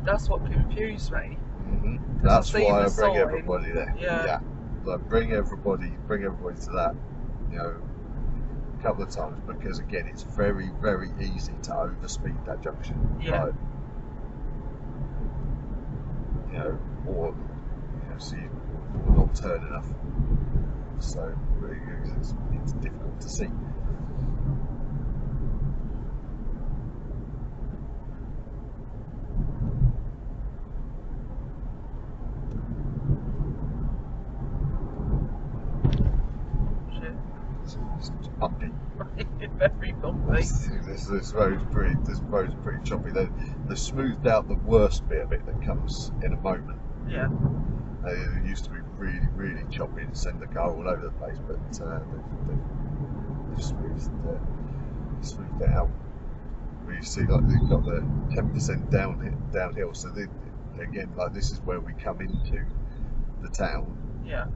That's what confused me. Mm-hmm. That's I've seen why I the bring sign. everybody there. Yeah. Like bring everybody to that. A couple of times, because again, it's very, very easy to overspeed that junction. Yeah. Like, or so you're not turn enough. So it's difficult to see. It's bumpy. Very bumpy. This road's pretty choppy. They smoothed out the worst bit of it that comes in a moment. Yeah. It used to be really, really choppy to send the car all over the place, but they've smoothed it out. Where you see, like, they've got the 10% downhill. So again, like, this is where we come into the town. Yeah.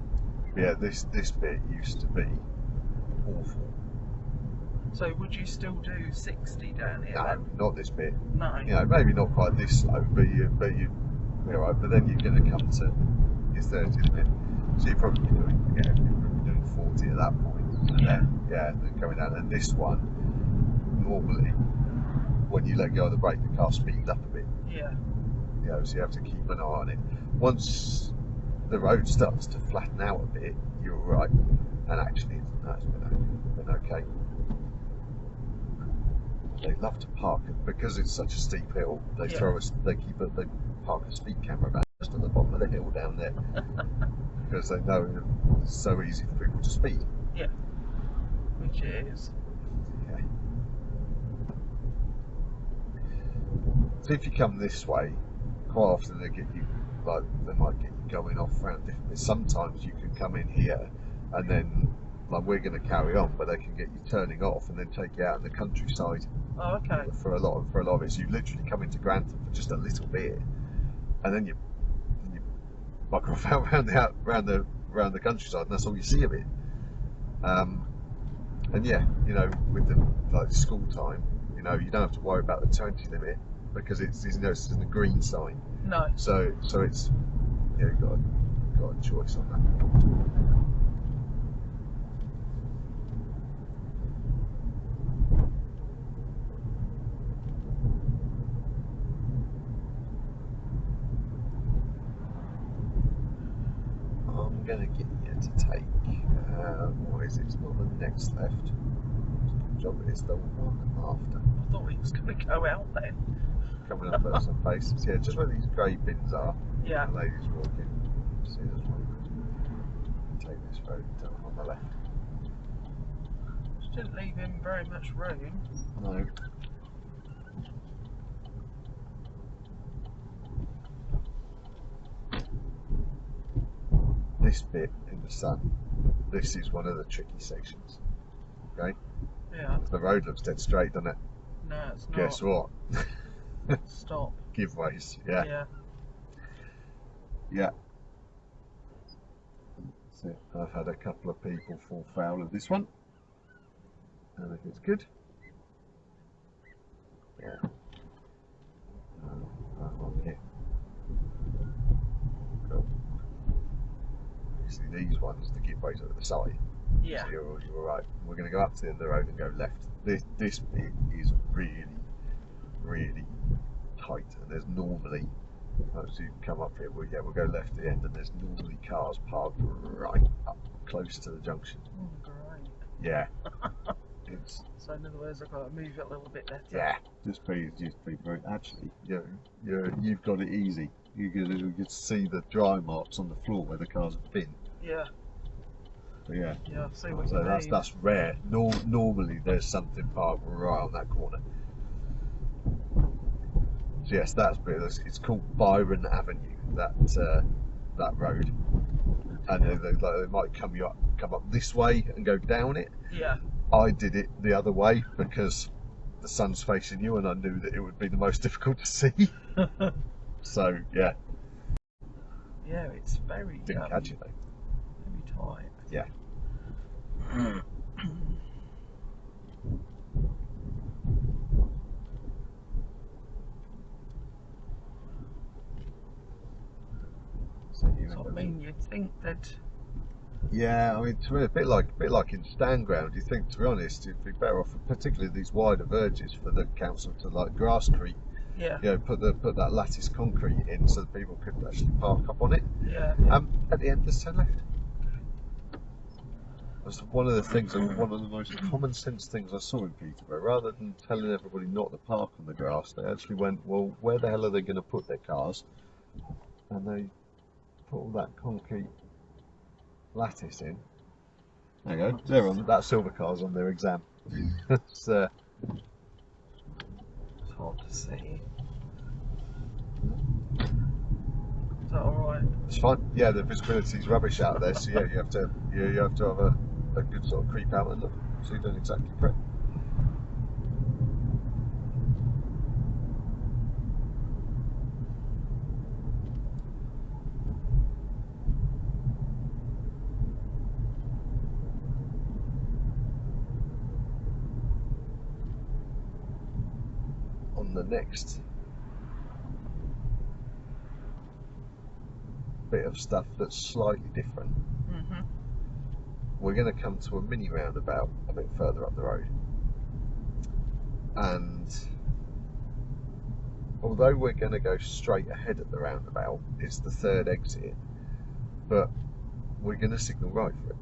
Yeah, this bit used to be awful. So would you still do 60 down here? No, then? not this bit. No. You know, maybe not quite this slow, but you're right. But then you're going to come to your 30 limit, so you're probably doing 40 at that point. And then coming down. And this one, normally, when you let go of the brake, the car speeds up a bit. Yeah. You know, so you have to keep an eye on it. Once the road starts to flatten out a bit, you're all right. And actually, it's been okay. They love to park because it's such a steep hill. They they park a speed camera back just at the bottom of the hill down there because they know it's so easy for people to speed. Yeah, which is. Yeah. So if you come this way, quite often they might get you going off around different bits. Sometimes you can come in here and then, like, we're going to carry on, but they can get you turning off and then take you out in the countryside. Oh, okay. For a lot of it, so you literally come into Grantham for just a little bit, and then you bugger off out around the countryside, and that's all you see of it. And yeah, you know, with the like school time, you know, you don't have to worry about the 20 limit because it's in the green sign. No. So it's you've got a choice on that. I'm going to get you to take, what is it? It's not the next left. It's the one after. I thought he was going to go out then. Coming up at some places. Yeah, just where these grey bins are. Yeah. The ladies walking. See this one. Take this road on the left. Which didn't leave him very much room. No. This bit in the sun, this is one of the tricky sections. Okay? Yeah. The road looks dead straight, doesn't it? No, it's not. Guess what? Stop. Giveaways, yeah. Yeah. Yeah. So I've had a couple of people fall foul of this one. I think it's good. Yeah. That one here. Cool. See these ones, the giveaways are at the side. Yeah. So you're right. We're going to go up to the end of the road and go left. This bit is really, really tight, and there's normally, as you come up here, we'll go left at the end, and there's normally cars parked right up close to the junction. Oh, great. Yeah. So in other words, I've got to move it a little bit better. Yeah. Just be very. Actually, you've got it easy. You can see the dry marks on the floor where the cars have been. Yeah. So yeah. Yeah, I see what So you mean. that's rare. Normally there's something parked right on that corner. So yes, it's called Byron Avenue. That road, and they might come up this way and go down it. Yeah. I did it the other way because the sun's facing you, and I knew that it would be the most difficult to see. So yeah. Yeah, it's very. Didn't catch it though. Very tight. Yeah. So I mean, you'd think that. Yeah, I mean, to me, a bit like in stand ground. You think, to be honest, you'd be better off, particularly these wider verges, for the council to like grasscrete. Yeah. You know, put that lattice concrete in so that people could actually park up on it. Yeah. At the end, just turn left. That's one of the things, one of the most common sense things I saw in Peterborough. Rather than telling everybody not to park on the grass, they actually went, well, where the hell are they going to put their cars? And they put all that concrete lattice in. There you go. They're on that silver car's on their exam. It's hard to see. So that alright? It's fine. Yeah, the visibility's rubbish out there, so yeah, you have to have a good sort of creep out and look, so you're doing exactly correct. On the next bit of stuff that's slightly different, we're going to come to a mini roundabout a bit further up the road, and although we're going to go straight ahead at the roundabout, it's the third exit, but we're going to signal right for it.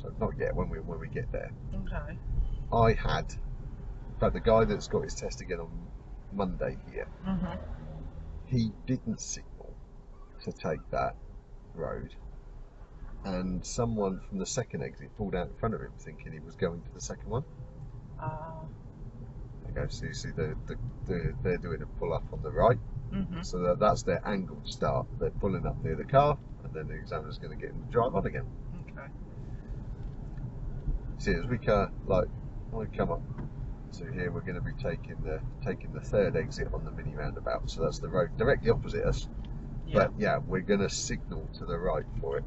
So not yet, when we get there. Okay. In fact, the guy that's got his test again on Monday here, he didn't signal to take that road, and someone from the second exit pulled out in front of him thinking he was going to the second one. Okay, so you see they're doing a pull up on the right, so that's their angled start. They're pulling up near the car, and then the examiner's going to get them to drive on again. Okay. See, as we come up to here, we're going to be taking the third exit on the mini roundabout. So that's the road directly opposite us. Yeah. But yeah, we're going to signal to the right for it.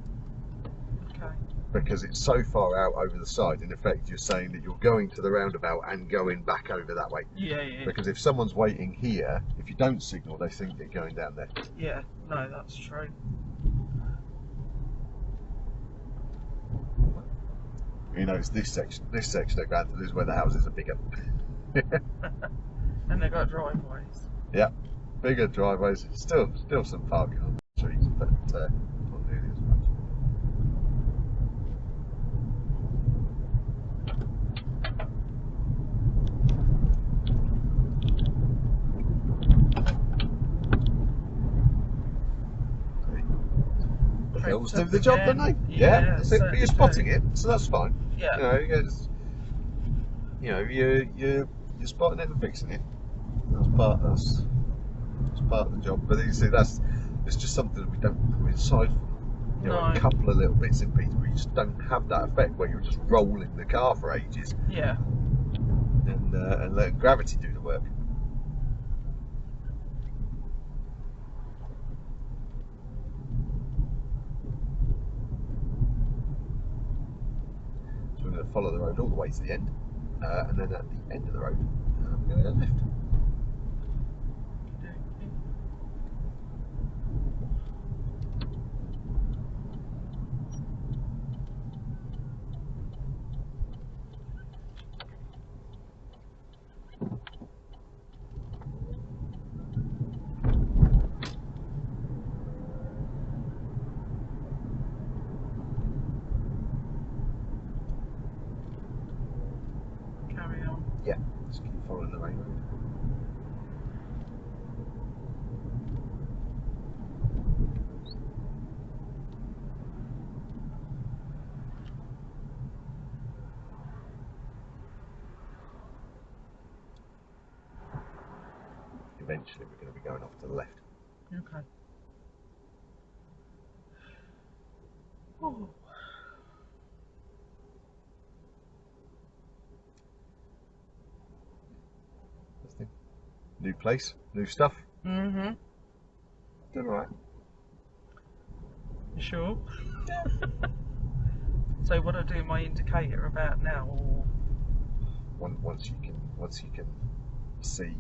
Okay. Because it's so far out over the side, in effect, you're saying that you're going to the roundabout and going back over that way. Yeah. Because if someone's waiting here, if you don't signal, they think you're going down there. Yeah, no, that's true. You know, it's this section of Grantham is where the houses are bigger. And they've got driveways. Yeah, bigger driveways. Still some parking on the streets, but not nearly as much. The hills do the job, don't they? Yeah, that's it. But you're spotting it, so that's fine. Yeah. You know, you're spotting it and fixing it. That's part of the job. But you see, it's just something that we don't put inside. You know, a couple of little bits and pieces, but you just don't have that effect where you're just rolling the car for ages. Yeah. And letting gravity do the work. So we're going to follow the road all the way to the end, and then at the end of the road, we're going to go left. Yeah, just keep following the main road. Eventually we're going to be going off to the left. Okay. Oh. New place, new stuff. Doing alright. You sure? Yeah. So what I do my indicator about now, or once you can see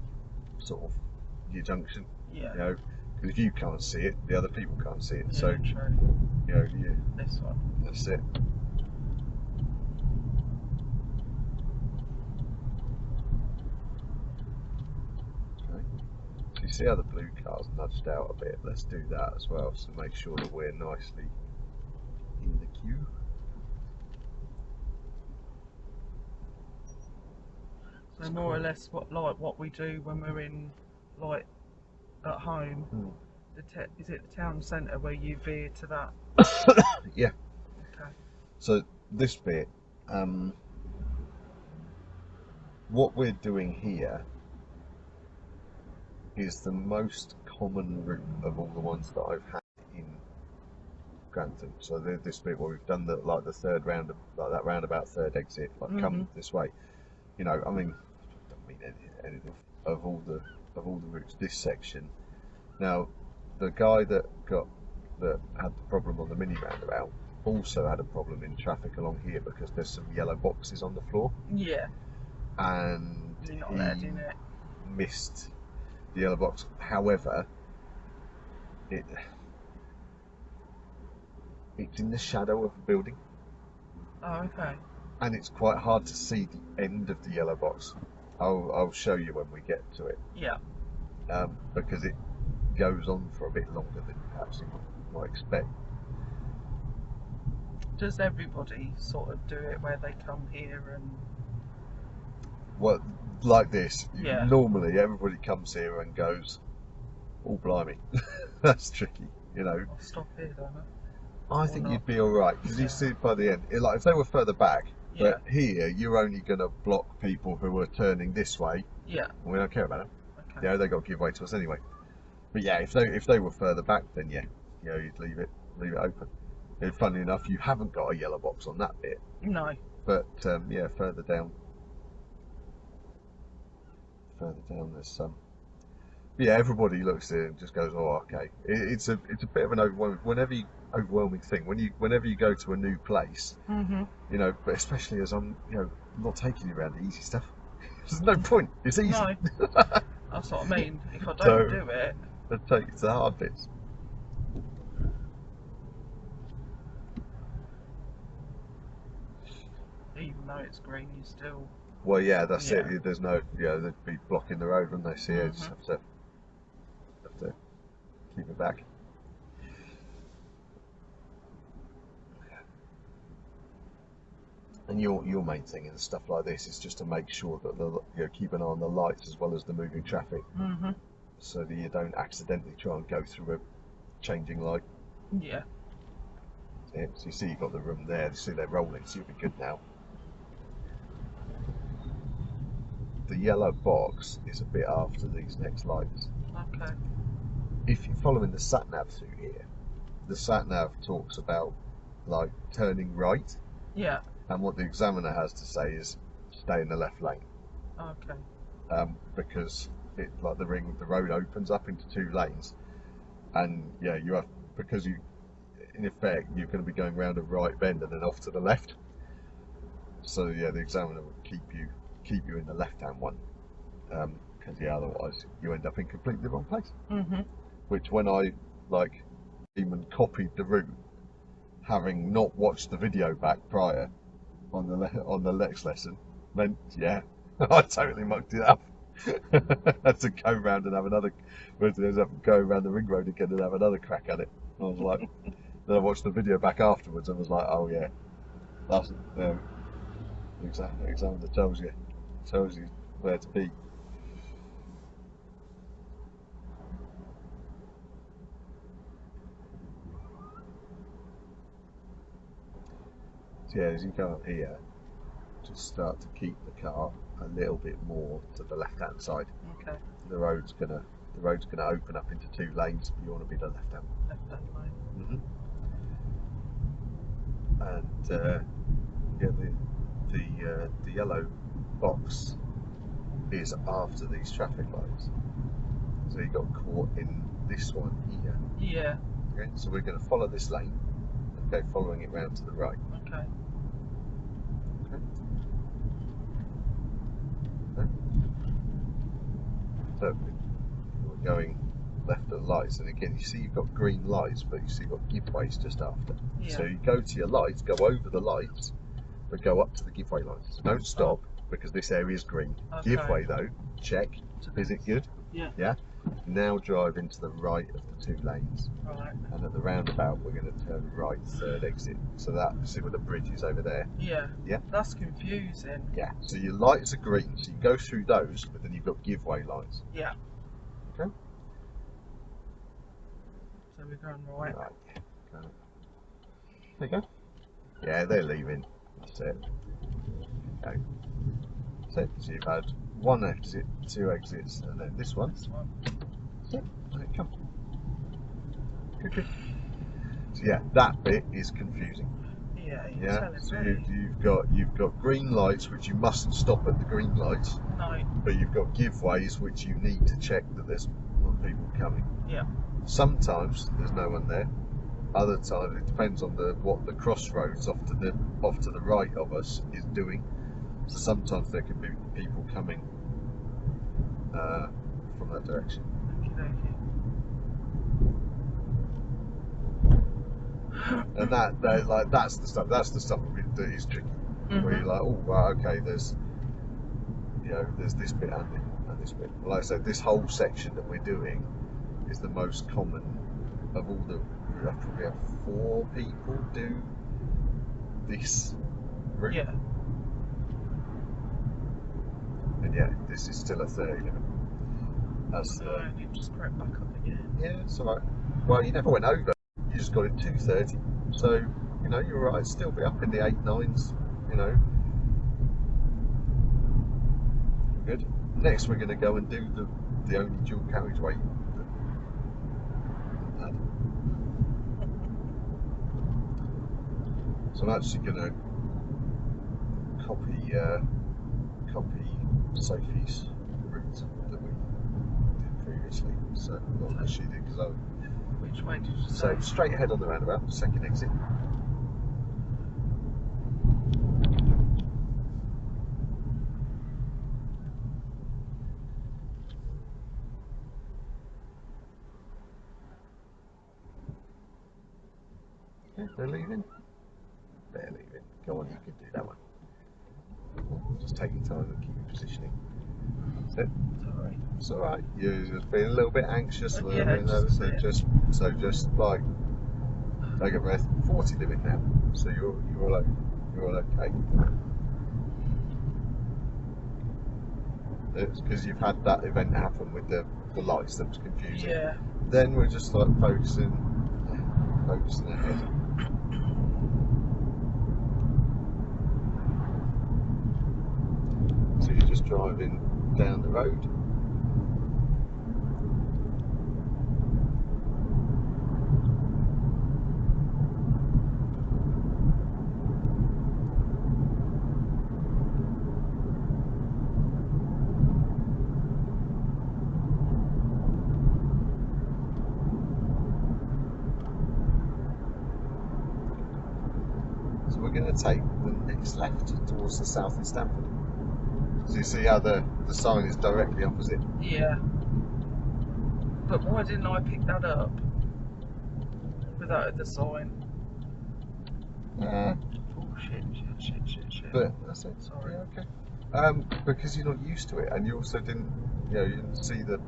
sort of your junction. Yeah. You know, because if you can't see it, the other people can't see it. Yeah, so true. You know, this one. That's it. You see how the blue car's nudged out a bit? Let's do that as well, so make sure that we're nicely in the queue. So more or less what we do when we're in at home. Is it the town centre where you veer to that? Yeah. Okay. So this bit, what we're doing here is the most common route of all the ones that I've had. Grantham. So this bit where we've done the third round, like that roundabout third exit, like come this way. You know, I mean, I don't mean anything of all the routes. This section. Now, the guy that had the problem on the mini roundabout also had a problem in traffic along here because there's some yellow boxes on the floor. Yeah. And he missed the yellow box. However, it's in the shadow of a building. Oh, okay. And it's quite hard to see the end of the yellow box. I'll show you when we get to it. Yeah. Because it goes on for a bit longer than perhaps you might expect. Does everybody sort of do it where they come here and? Well, like this. Yeah. Normally, everybody comes here and goes, "Oh, blimey, that's tricky," you know. I'll stop here, don't I? I think you'd be all right because you see by the end, like if they were further back, but here you're only going to block people who are turning this way. Yeah. And we don't care about them. Okay. Yeah, they got to give way to us anyway. But yeah, if they were further back, then yeah, you'd leave it open. And funnily enough, you haven't got a yellow box on that bit. No. But yeah, further down there's some. Yeah, everybody looks at it and just goes, "Oh, okay." It's a bit of an overwhelming thing whenever you go to a new place. You know, but especially as I'm not taking you around the easy stuff. There's no point. It's easy. No. That's what I mean. If I don't do it, I'll take you to the hard bits. even though it's green, you still. Well, yeah, that's it. There's no, they'd be blocking the road when they see it. Just have to keep it back. And your main thing in stuff like this is just to make sure that keep an eye on the lights as well as the moving traffic, so that you don't accidentally try and go through a changing light. Yeah. Yeah, so you see you've got the room there. You see they're rolling, so you'll be good now. The yellow box is a bit after these next lights. Okay. If you're following the Satnav through here, the Satnav talks about like turning right. Yeah. And what the examiner has to say is stay in the left lane. Okay. Because the road opens up into two lanes, and yeah, because in effect you're going to be going round a right bend and then off to the left. So yeah, the examiner will keep you in the left-hand one, because otherwise you end up in completely the wrong place. Which when I even copied the route, having not watched the video back prior on the next lesson, meant I totally mucked it up. Had to go round and have go around the ring road again and have another crack at it. I was like, then I watched the video back afterwards and was like, oh yeah, that's the examiner tells you where to be. So yeah, as you go up here, just start to keep the car a little bit more to the left-hand side. Okay. The road's gonna open up into two lanes, but you want to be the left-hand lane. And the yellow box is after these traffic lights, so you got caught in this one here. Yeah. Okay, so we're going to follow this lane. Okay, following it round to the right. Okay. So we're going left at the lights, and again you see you've got green lights, but you see you've got giveways just after. Yeah. So you go to your lights, go over the lights, but go up to the giveaway lights. Don't stop because this area is green. Okay. Giveaway though, check. Is it good? Yeah. Yeah. Now drive into the right of the two lanes. Right. And at the roundabout we're going to turn right, third exit. So that, see where the bridge is over there? Yeah. Yeah. That's confusing. Yeah. So your lights are green, so you go through those, but then you've got giveaway lights. Yeah. Okay. So we're going right. Right. Yeah. There you go. Yeah, they're leaving. That's it. Okay. That's it. So you've had one exit, two exits, and then this one. This one. That's it. There you come. Good, good. So yeah, that bit is confusing. Yeah, you're Yeah, telling so me. you've got green lights which you mustn't stop at the green lights. No. But you've got giveways which you need to check that there's people coming. Yeah. Sometimes there's no one there. Other times it depends on what the crossroads off to the right of us is doing. So sometimes there can be people coming from that direction. And that's the stuff that is tricky. Where you're like, oh wow, okay, there's this bit and this bit. Like I said, this whole section that we're doing is the most common of all the. We probably have 4 people do this route. Yeah. And yeah, this is still a 30 limit. That's you just crept back up again. Yeah, it's alright. Well, you never went over. You just got it 230. So you're alright. Still be up in the 8, 9s. Good. Next, we're going to go and do the only dual carriageway. So I'm actually going to copy Sophie's route that we did previously. So not that she did, because Which way did you say? So straight ahead on the roundabout, second exit. Yeah, they're leaving. They're leaving. Go on, you can do that one. Just take your time and keep your positioning. That's it. Sorry. It's alright. You're just being a little bit anxious. Yeah, so just like take a breath. 40 limit now. So you're all okay. It's because you've had that event happen with the lights that was confusing. Yeah. Then we're just like focusing ahead. So you're just driving down the road. So we're going to take the next left towards the south in Stamford. So you see how the sign is directly opposite? Yeah. But why didn't I pick that up without the sign? Yeah. Oh shit. But that's it. Sorry. Yeah, okay. Because you're not used to it, and you also didn't see the,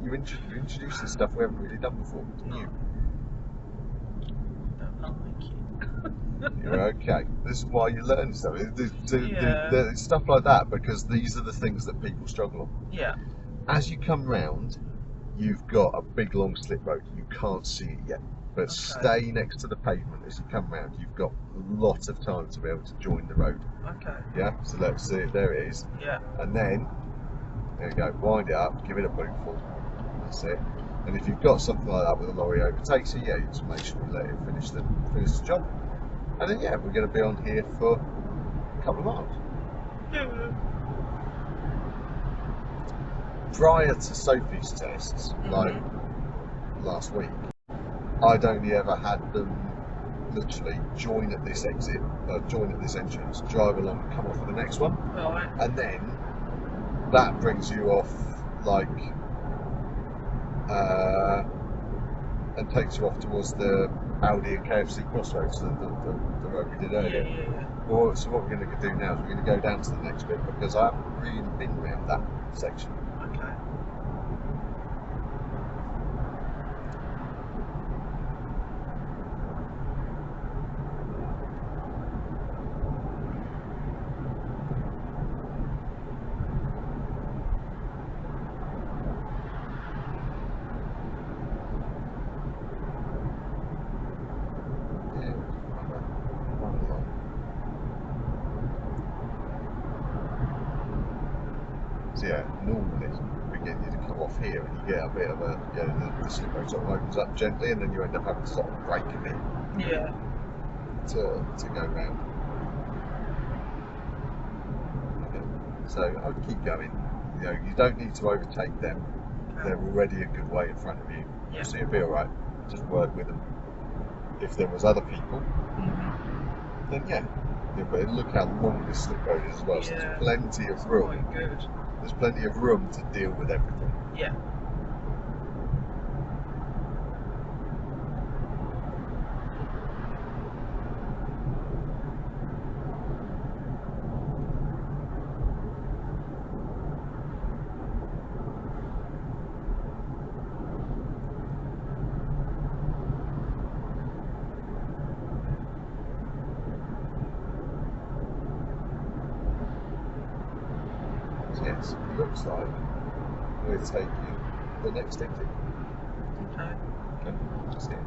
you introduced this stuff we haven't really done before. No. Don't like it. You're okay. This is why you learn stuff. Yeah. There's stuff like that, because these are the things that people struggle on. Yeah. As you come round, you've got a big long slip road. You can't see it yet, but Okay. stay next to the pavement as you come round. You've got lots of time to be able to join the road. Okay. Yeah. So let's see. There it is. Yeah. And then there you go. Wind it up. Give it a bootful. That's it. And if you've got something like that with a lorry overtakes you, you just make sure you let it finish the job. And then we're going to be on here for a couple of miles. Yeah. Prior to Sophie's tests, like last week, I'd only ever had them literally join at this exit, join at this entrance, drive along and come off at the next one. Right. And then that brings you off and takes you off towards the Aldi and KFC crossroads, the road we did earlier. Yeah. Well, so what we're going to do now is we're going to go down to the next bit, because I haven't really been around that section. Okay. So normally we get you to come off here, and you get a bit of a, the slip road sort of opens up gently, and then you end up having to sort of brake a bit. Yeah. To go round. Okay. So I'll keep going. You don't need to overtake them. Okay. They're already a good way in front of you. Yeah. So you'll be alright. Just work with them. If there was other people, then yeah. But look how long this slip road is as well. So there's plenty of room. Quite good. There's plenty of room to deal with everything. Yeah. Yes, it looks like we're taking the next exit. Okay. Okay, just here.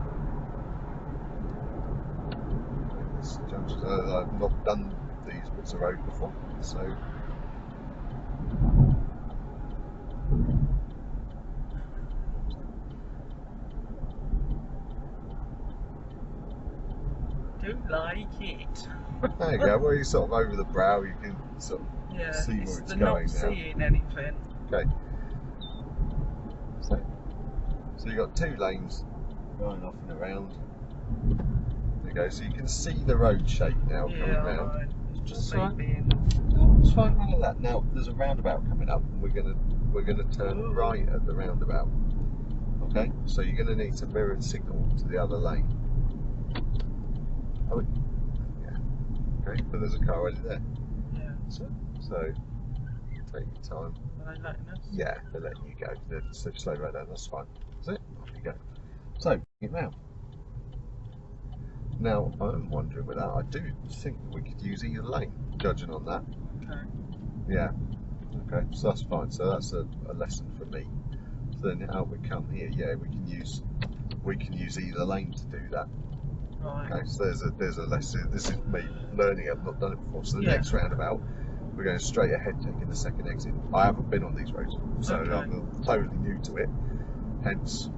This junction, I've not done these bits of road before, so. Do like it. There you go, where you're sort of over the brow, you can sort of see where it's going now. Not seeing anything. Okay. So you've got 2 lanes going off and around. There you go, so you can see the road shape now coming round. Right. It's just right. being... No, it's fine, none of that. Now there's a roundabout coming up, and we're gonna turn right at the roundabout. Okay, so you're gonna need to mirror and signal to the other lane. Oh, yeah. Okay, but there's a car already there. Yeah. So take your time. Are they letting us? Yeah, they're letting you go. They're slow right down. That's fine. That's it. Off you go. So get round. Now I'm wondering with that. I do think we could use either lane, judging on that. Okay. Yeah. Okay. So that's fine. So that's a lesson for me. So then out we come here. Yeah, we can use either lane to do that. Right. Okay. So there's a lesson. This is me learning. I've not done it before. So the next roundabout, we're going straight ahead, taking the second exit. I haven't been on these roads, so I'm totally new to it. Hence,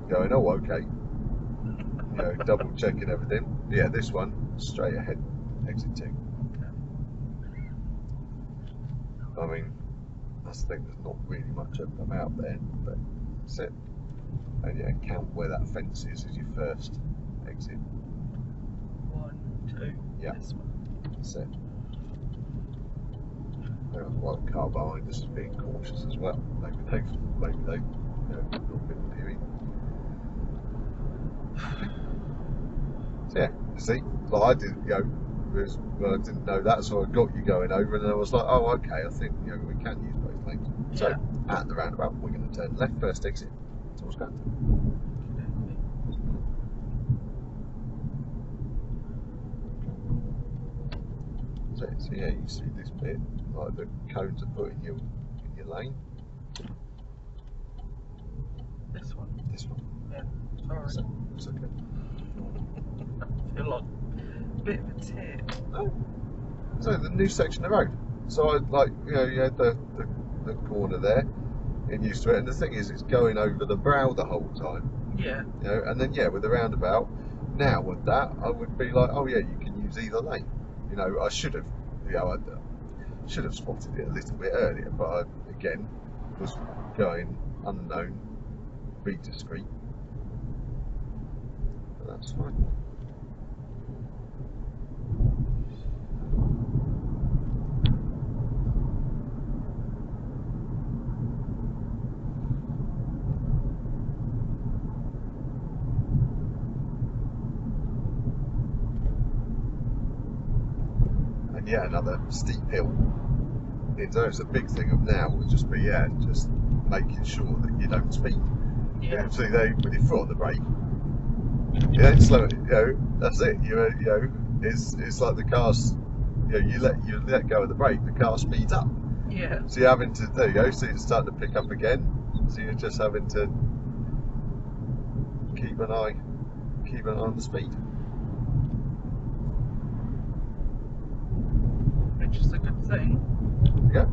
going, oh, okay. Double checking everything. Yeah, this one, straight ahead, exit 2. Okay. I mean, that's the thing, there's not really much about there, but that's it. And yeah, count where that fence is as your first exit. 1, 2. Yeah. This one. That's it. There was one car behind us being cautious as well. Maybe they've not been doing. So yeah, you see, like I didn't, I didn't know that, so I got you going over, and then I was like, oh, okay, I think we can use both lanes. So at the roundabout, we're going to turn left first exit towards Grantham. So yeah, you see this bit, like the cones are put in your lane. This one. This one. Yeah. Sorry. So, it's okay. I feel like a bit of a tit. No. So the new section of road. So I you had the corner there, getting used to it, and the thing is, it's going over the brow the whole time. Yeah. And then with the roundabout, now with that, I would be like, oh yeah, you can use either lane. I should have, I should have spotted it a little bit earlier, but I, again, was going unknown, be discreet. But that's fine. And yeah, another steep hill. It's a big thing of now would just be just making sure that you don't speed. Yeah. So when you foot on the brake, you don't slow it. That's it. It's like the car's. You let go of the brake, the car speeds up. Yeah. So you're having to So it's starting to pick up again. So you're just having to keep an eye on the speed. Which is a good thing. Yeah.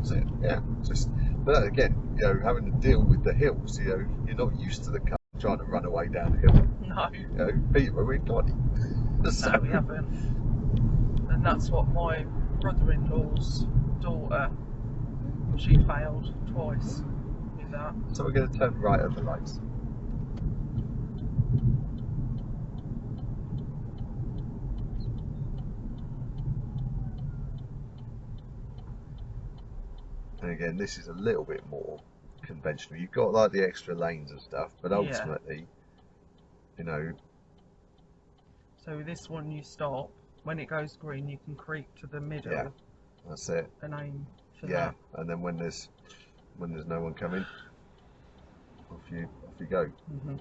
That's it. Yeah. Just, but again, you know, having to deal with the hills. You know, you're not used to the car trying to run away down the hill. No. You know, Peter, we're not. No, we haven't. And that's what my brother-in-law's daughter, she failed twice with that. So we're going to turn right at the lights. And again, this is a little bit more conventional. You've got like the extra lanes and stuff, but ultimately, you know. So with this one, you stop. When it goes green, you can creep to the middle. Yeah, that's it. And aim for that. Yeah, and then when there's no one coming, off you go. Mm-hmm.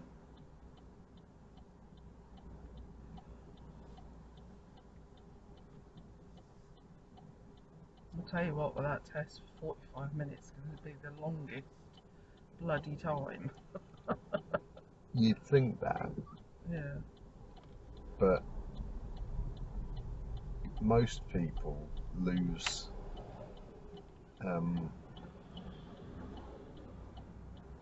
I'll tell you what, with that test, 45 minutes is going to be the longest bloody time. You'd think that. Yeah. But most people lose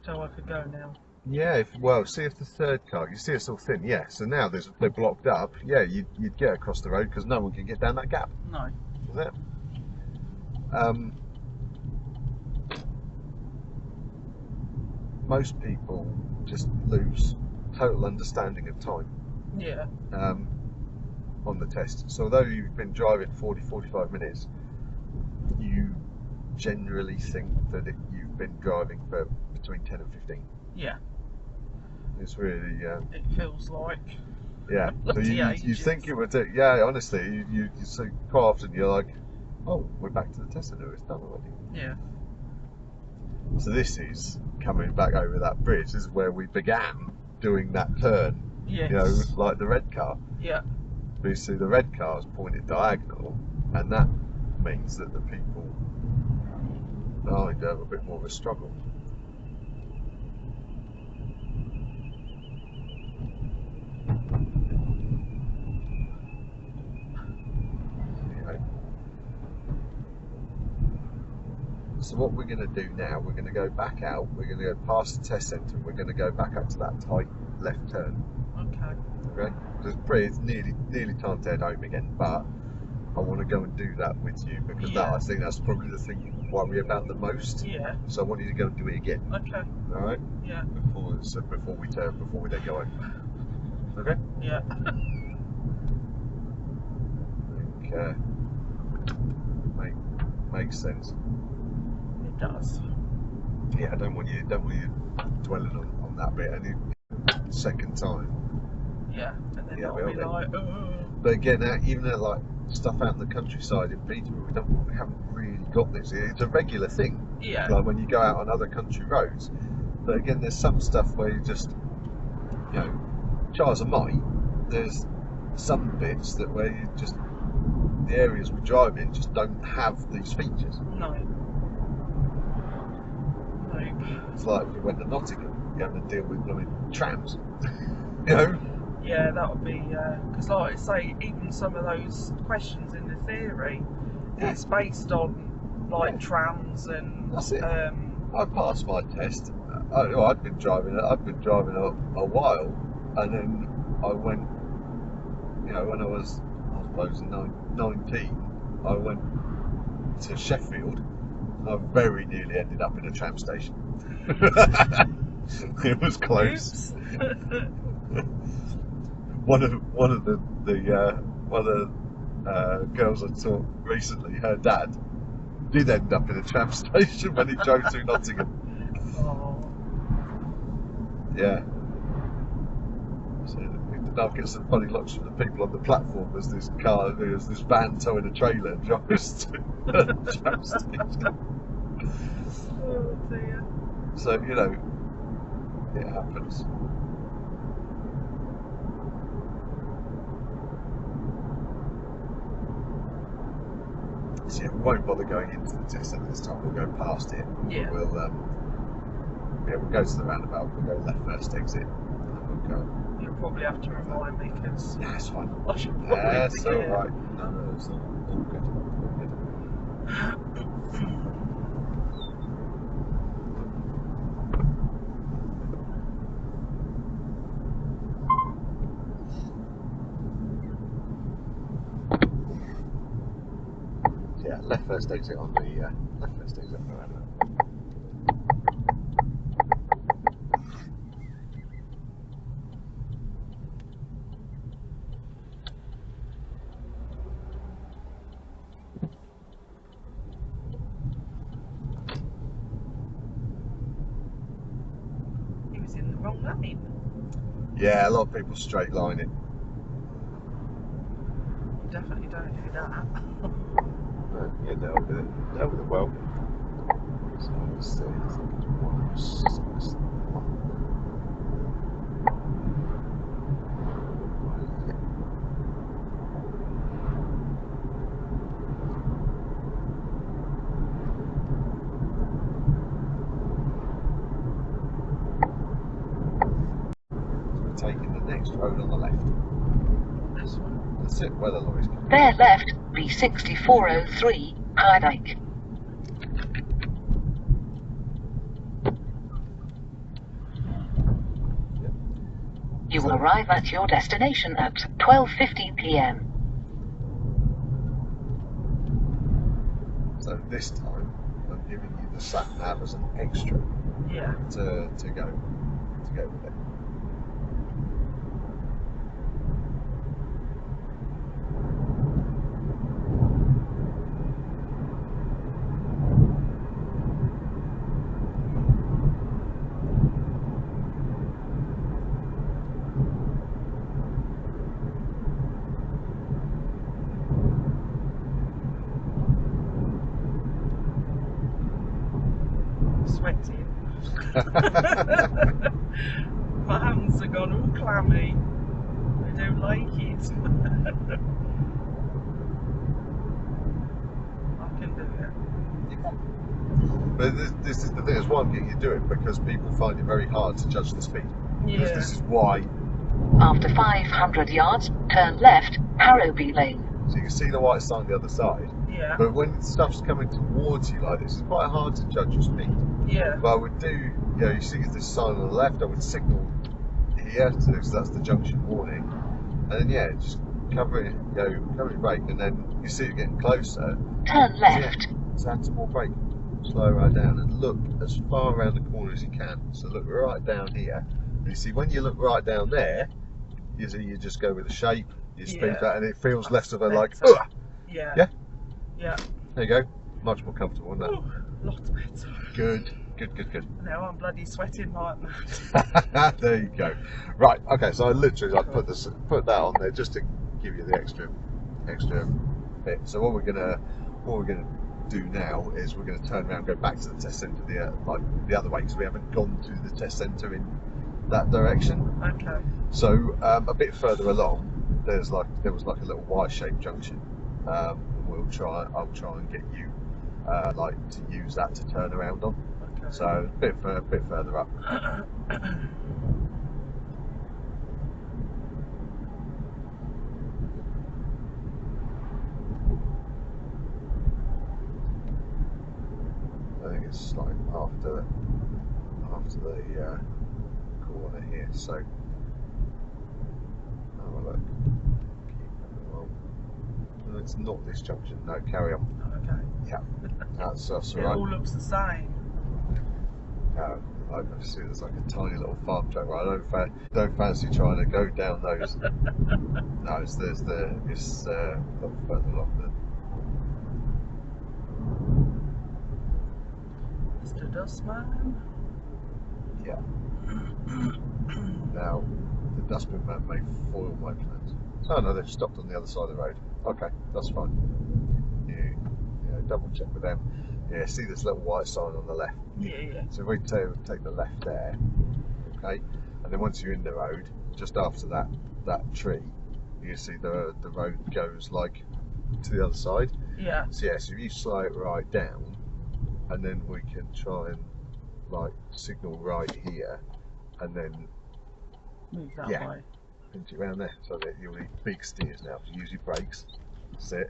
So I could go now. yeah, well, see if the third car, you see it's all thin, yeah, so now they're blocked up, yeah, you'd get across the road because no one can get down that gap. No. Is it? Most people just lose total understanding of time. Yeah. On the test. So although you've been driving 40-45 minutes, you generally think that you've been driving for between 10 and 15. Yeah. It's really it feels like yeah. So you think you would do, yeah, honestly, you so quite often you're like, oh, we're back to the test center, it's done already. Yeah. So this is coming back over that bridge. This is where we began doing that turn. Yes. You know, like the red car. Yeah. But you see the red car is pointed diagonal, and that means that the people are going to have a bit more of a struggle. So what we're going to do now, we're going to go back out, we're going to go past the test centre, and we're going to go back up to that tight left turn. Okay. Okay? It's nearly time to head home again, but I want to go and do that with you because that, I think that's probably the thing you worry about the most. Yeah. So I want you to go and do it again. Okay. All right? Yeah. Before we then go home. Okay? Yeah. Okay. Makes sense. It does. Yeah, I don't want you dwelling on that bit any second time. Yeah, and then Yeah, I'll be like, But again, even at like stuff out in the countryside in Peterborough, we haven't really got this. It's a regular thing. Yeah. Like when you go out on other country roads. But again, there's some stuff where you just, you know, try as I might, there's some bits that where you just, the areas we drive in just don't have these features. No. It's like if you went to Nottingham, you have to deal with trams. You know? Yeah, that would be, because like I say, even some of those questions in the theory, it's based on like trams and. That's it. I passed my test. I'd been driving a while, and then I went. You know, when I suppose 19, I went to Sheffield. And I very nearly ended up in a tram station. It was close. One of the girls I taught recently, her dad did end up in a tram station when he drove through Nottingham. Oh. Yeah. So he did not get some funny looks from the people on the platform as this van towing a trailer drives to a tram station. Oh dear. So, you know, it happens. So yeah, we won't bother going into the test centre this time. We'll go past it. Yeah. We'll go to the roundabout. We'll go left first exit, and we'll go. You'll probably have to remind me because Yeah, it's fine. I should probably That's all forget. right. No, it's all good. All good. Yeah, left first exit on the left first exit on the roundabout. He was in the wrong lane. Yeah, a lot of people straight line it. You definitely don't do that. Yeah, dealt with it. Dealt with it well. So let's see. I think it's 106. Taking the next road on the left. This one. That's it, where the lorries come. Bear left, B6403, Highdyke. Yep. You will arrive at your destination at 12:15 p.m. So this time, I'm giving you the Satnav as an extra Yeah. to go with it. Sweating. My hands are gone all clammy. I don't like it. I can do it. But this is the thing, is why I'm getting you to do it, because people find it very hard to judge the speed. Because Yeah. this is why. After 500 yards, turn left, Harrowby Lane. So you can see the white sign on the other side. Yeah. But when stuff's coming towards you like this, it's quite hard to judge your speed. Yeah. But I would do, you know, you see this sign on the left, I would signal here, because that's the junction warning. And then, yeah, just cover it, cover your brake, and then you see it getting closer. Turn left. So add some more brake. Slow right down and look as far around the corner as you can. So look right down here. And you see, when you look right down there, you see, you just go with the shape, you speed that, and it feels less of a like, ugh. Yeah. Yeah? Yeah. There you go. Much more comfortable, isn't Ooh, lots better. Good. Now I'm bloody sweating like that. There you go. Right, okay, so I literally put that on there just to give you the extra bit. So what we're gonna do now is we're gonna turn around and go back to the test centre the other way, because we haven't gone to the test centre in that direction. Okay. So a bit further along, there was like a little Y-shaped junction. I'll try and get you to use that to turn around on. Okay. So a bit further up. I think it's like after the corner here. So have a look. Keep going along. No, it's not this junction. No, carry on. Okay. Yeah, that's all It right. all looks the same. I see there's like a tiny little farm track. Right, I don't fancy trying to go down those. No, it's a little further along there. Mr. Dustman. Yeah. Now, the dustbin man may foil my plans. Oh no, they've stopped on the other side of the road. Okay, that's fine. You double check with them. Yeah, see this little white sign on the left? Yeah. So if we take the left there, okay, and then once you're in the road, just after that tree, you see the road goes like to the other side. Yeah. So yeah, so if you slow it right down, and then we can try and like signal right here, and then Move that way. pinch it around there, so that you'll need big steers now. So use your brakes, that's it,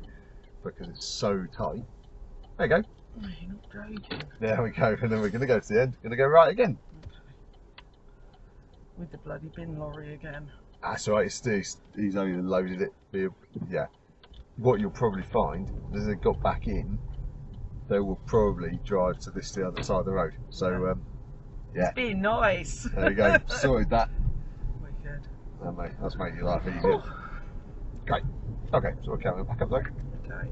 because it's so tight. There you go. Oh, you're not joking. There we go, and then we're going to go to the end. Going to go right again. Okay. With the bloody bin lorry again. That's all right. He's only loaded it. Yeah. what you'll probably find is they got back in, they will probably drive to the other side of the road. So yeah, It's being nice. there you go, sorted that. Wicked. Mate, that's made your life easier. Great. Okay, so we're coming back up there. Okay.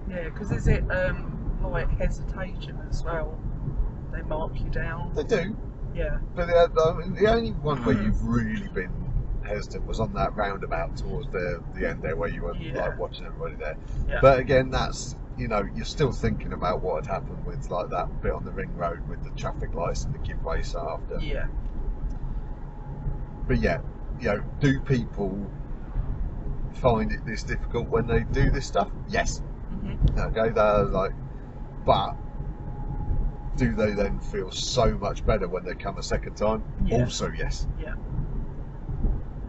Yeah, because is it like hesitation as well? They mark you down. They do, Yeah. but the only one where you've really been hesitant was on that roundabout towards the end there, where you were like watching everybody there. Yeah. But again, that's, you know, you're still thinking about what had happened with like that bit on the ring road with the traffic lights and the giveaways after. Yeah. But yeah, you know, do people find it this difficult when they do this stuff? Yes. Okay, they're like, but do they then feel so much better when they come a second time? Yeah. Also, yes. Yeah.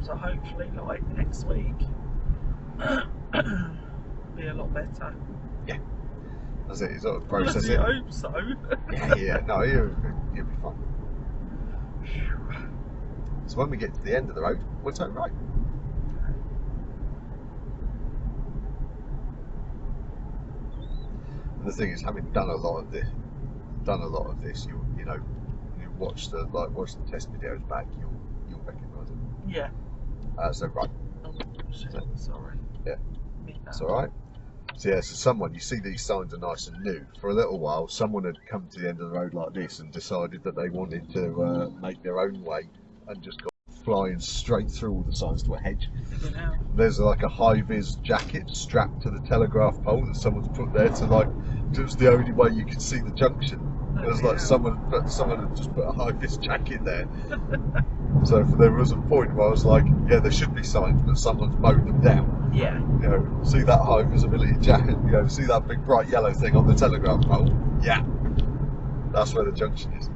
So hopefully, like next week, be a lot better. Yeah. That's it. You sort of process I it. hope so. Yeah. No, you'll be fine. So when we get to the end of the road, we'll turn right. And the thing is, having done a lot of this, you know, you watch the test videos back, you'll recognise it. Yeah. So right. Oh, shit, sorry. Yeah. That's all right. So yeah, so someone, you see these signs are nice and new. For a little while, someone had come to the end of the road like this and decided that they wanted to make their own way and just got flying straight through all the signs to a hedge. There's like a high-vis jacket strapped to the telegraph pole that someone's put there to like, just the only way you could see the junction. It was like someone had just put a high-vis jacket there. So there was a point where I was like, yeah, there should be signs, but someone's mowed them down. Yeah. You know, see that high visibility jacket, you know, see that big bright yellow thing on the telegraph pole? Yeah. That's where the junction is.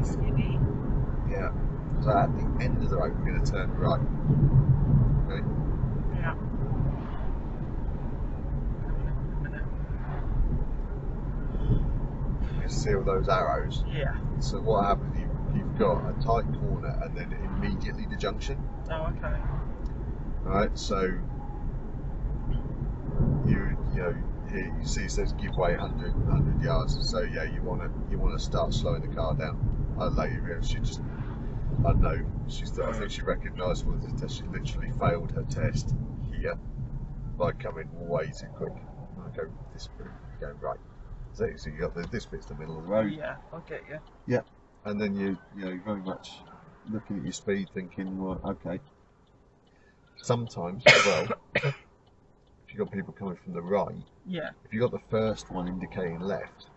Skinny. Yeah. So at the end of the road, we're going to turn right. Okay. Yeah. You see all those arrows? Yeah. So what happens? You've got a tight corner and then immediately the junction. Oh, okay. Alright, so you know here you see it says give way 100 yards. So yeah, you want to start slowing the car down. Later, she just, I don't know, I think she recognised that she literally failed her test here by coming way too quick. I go this bit, go right. So you got this bit's the middle of the road. Yeah, I'll get you. Yeah, and then you're very much looking at your speed, thinking, well, okay. Sometimes as well, if you've got people coming from the right, Yeah. if you've got the first one indicating left,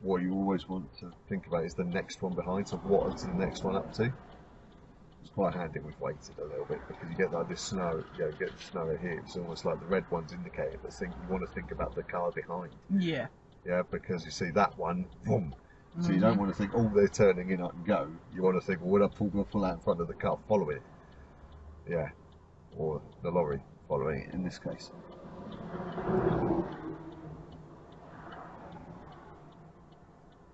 what you always want to think about is the next one behind. So what is the next one up to? It's quite handy we've waited a little bit because you get like this snow, you get the snow here. It's almost like the red one's indicating, but you want to think about the car behind. Yeah. Yeah, because you see that one, boom. So you don't want to think, oh, they're turning in, I can go. You want to think, well, when I pull out in front of the car, follow it. Yeah, or the lorry following it in this case.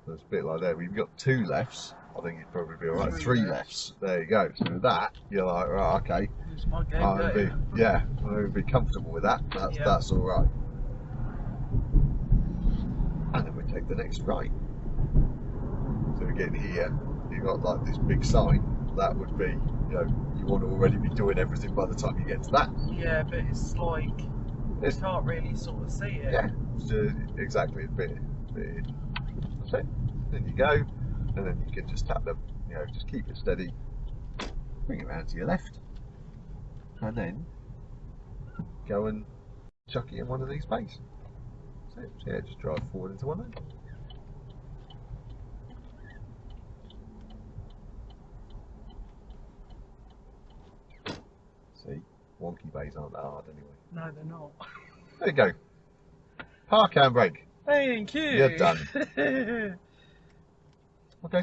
So it's a bit like that. We've got 2 lefts. I think you'd probably be alright. 3 lefts. There you go. So with that, you're like, right, okay. It's my game I'm going to be comfortable with that. That's alright. And then we take the next right. So again here, you've got like this big sign. That would be, you want to already be doing everything by the time you get to that. Yeah, but it's like, you can't really sort of see it. Yeah, exactly. That's it. Then you go, and then you can just tap them, just keep it steady, bring it round to your left, and then go and chuck it in one of these bays. So yeah, just drive forward into one of them. See, wonky bays aren't that hard anyway. No, they're not. There you go. Park and brake. Thank you. You're done. Okay.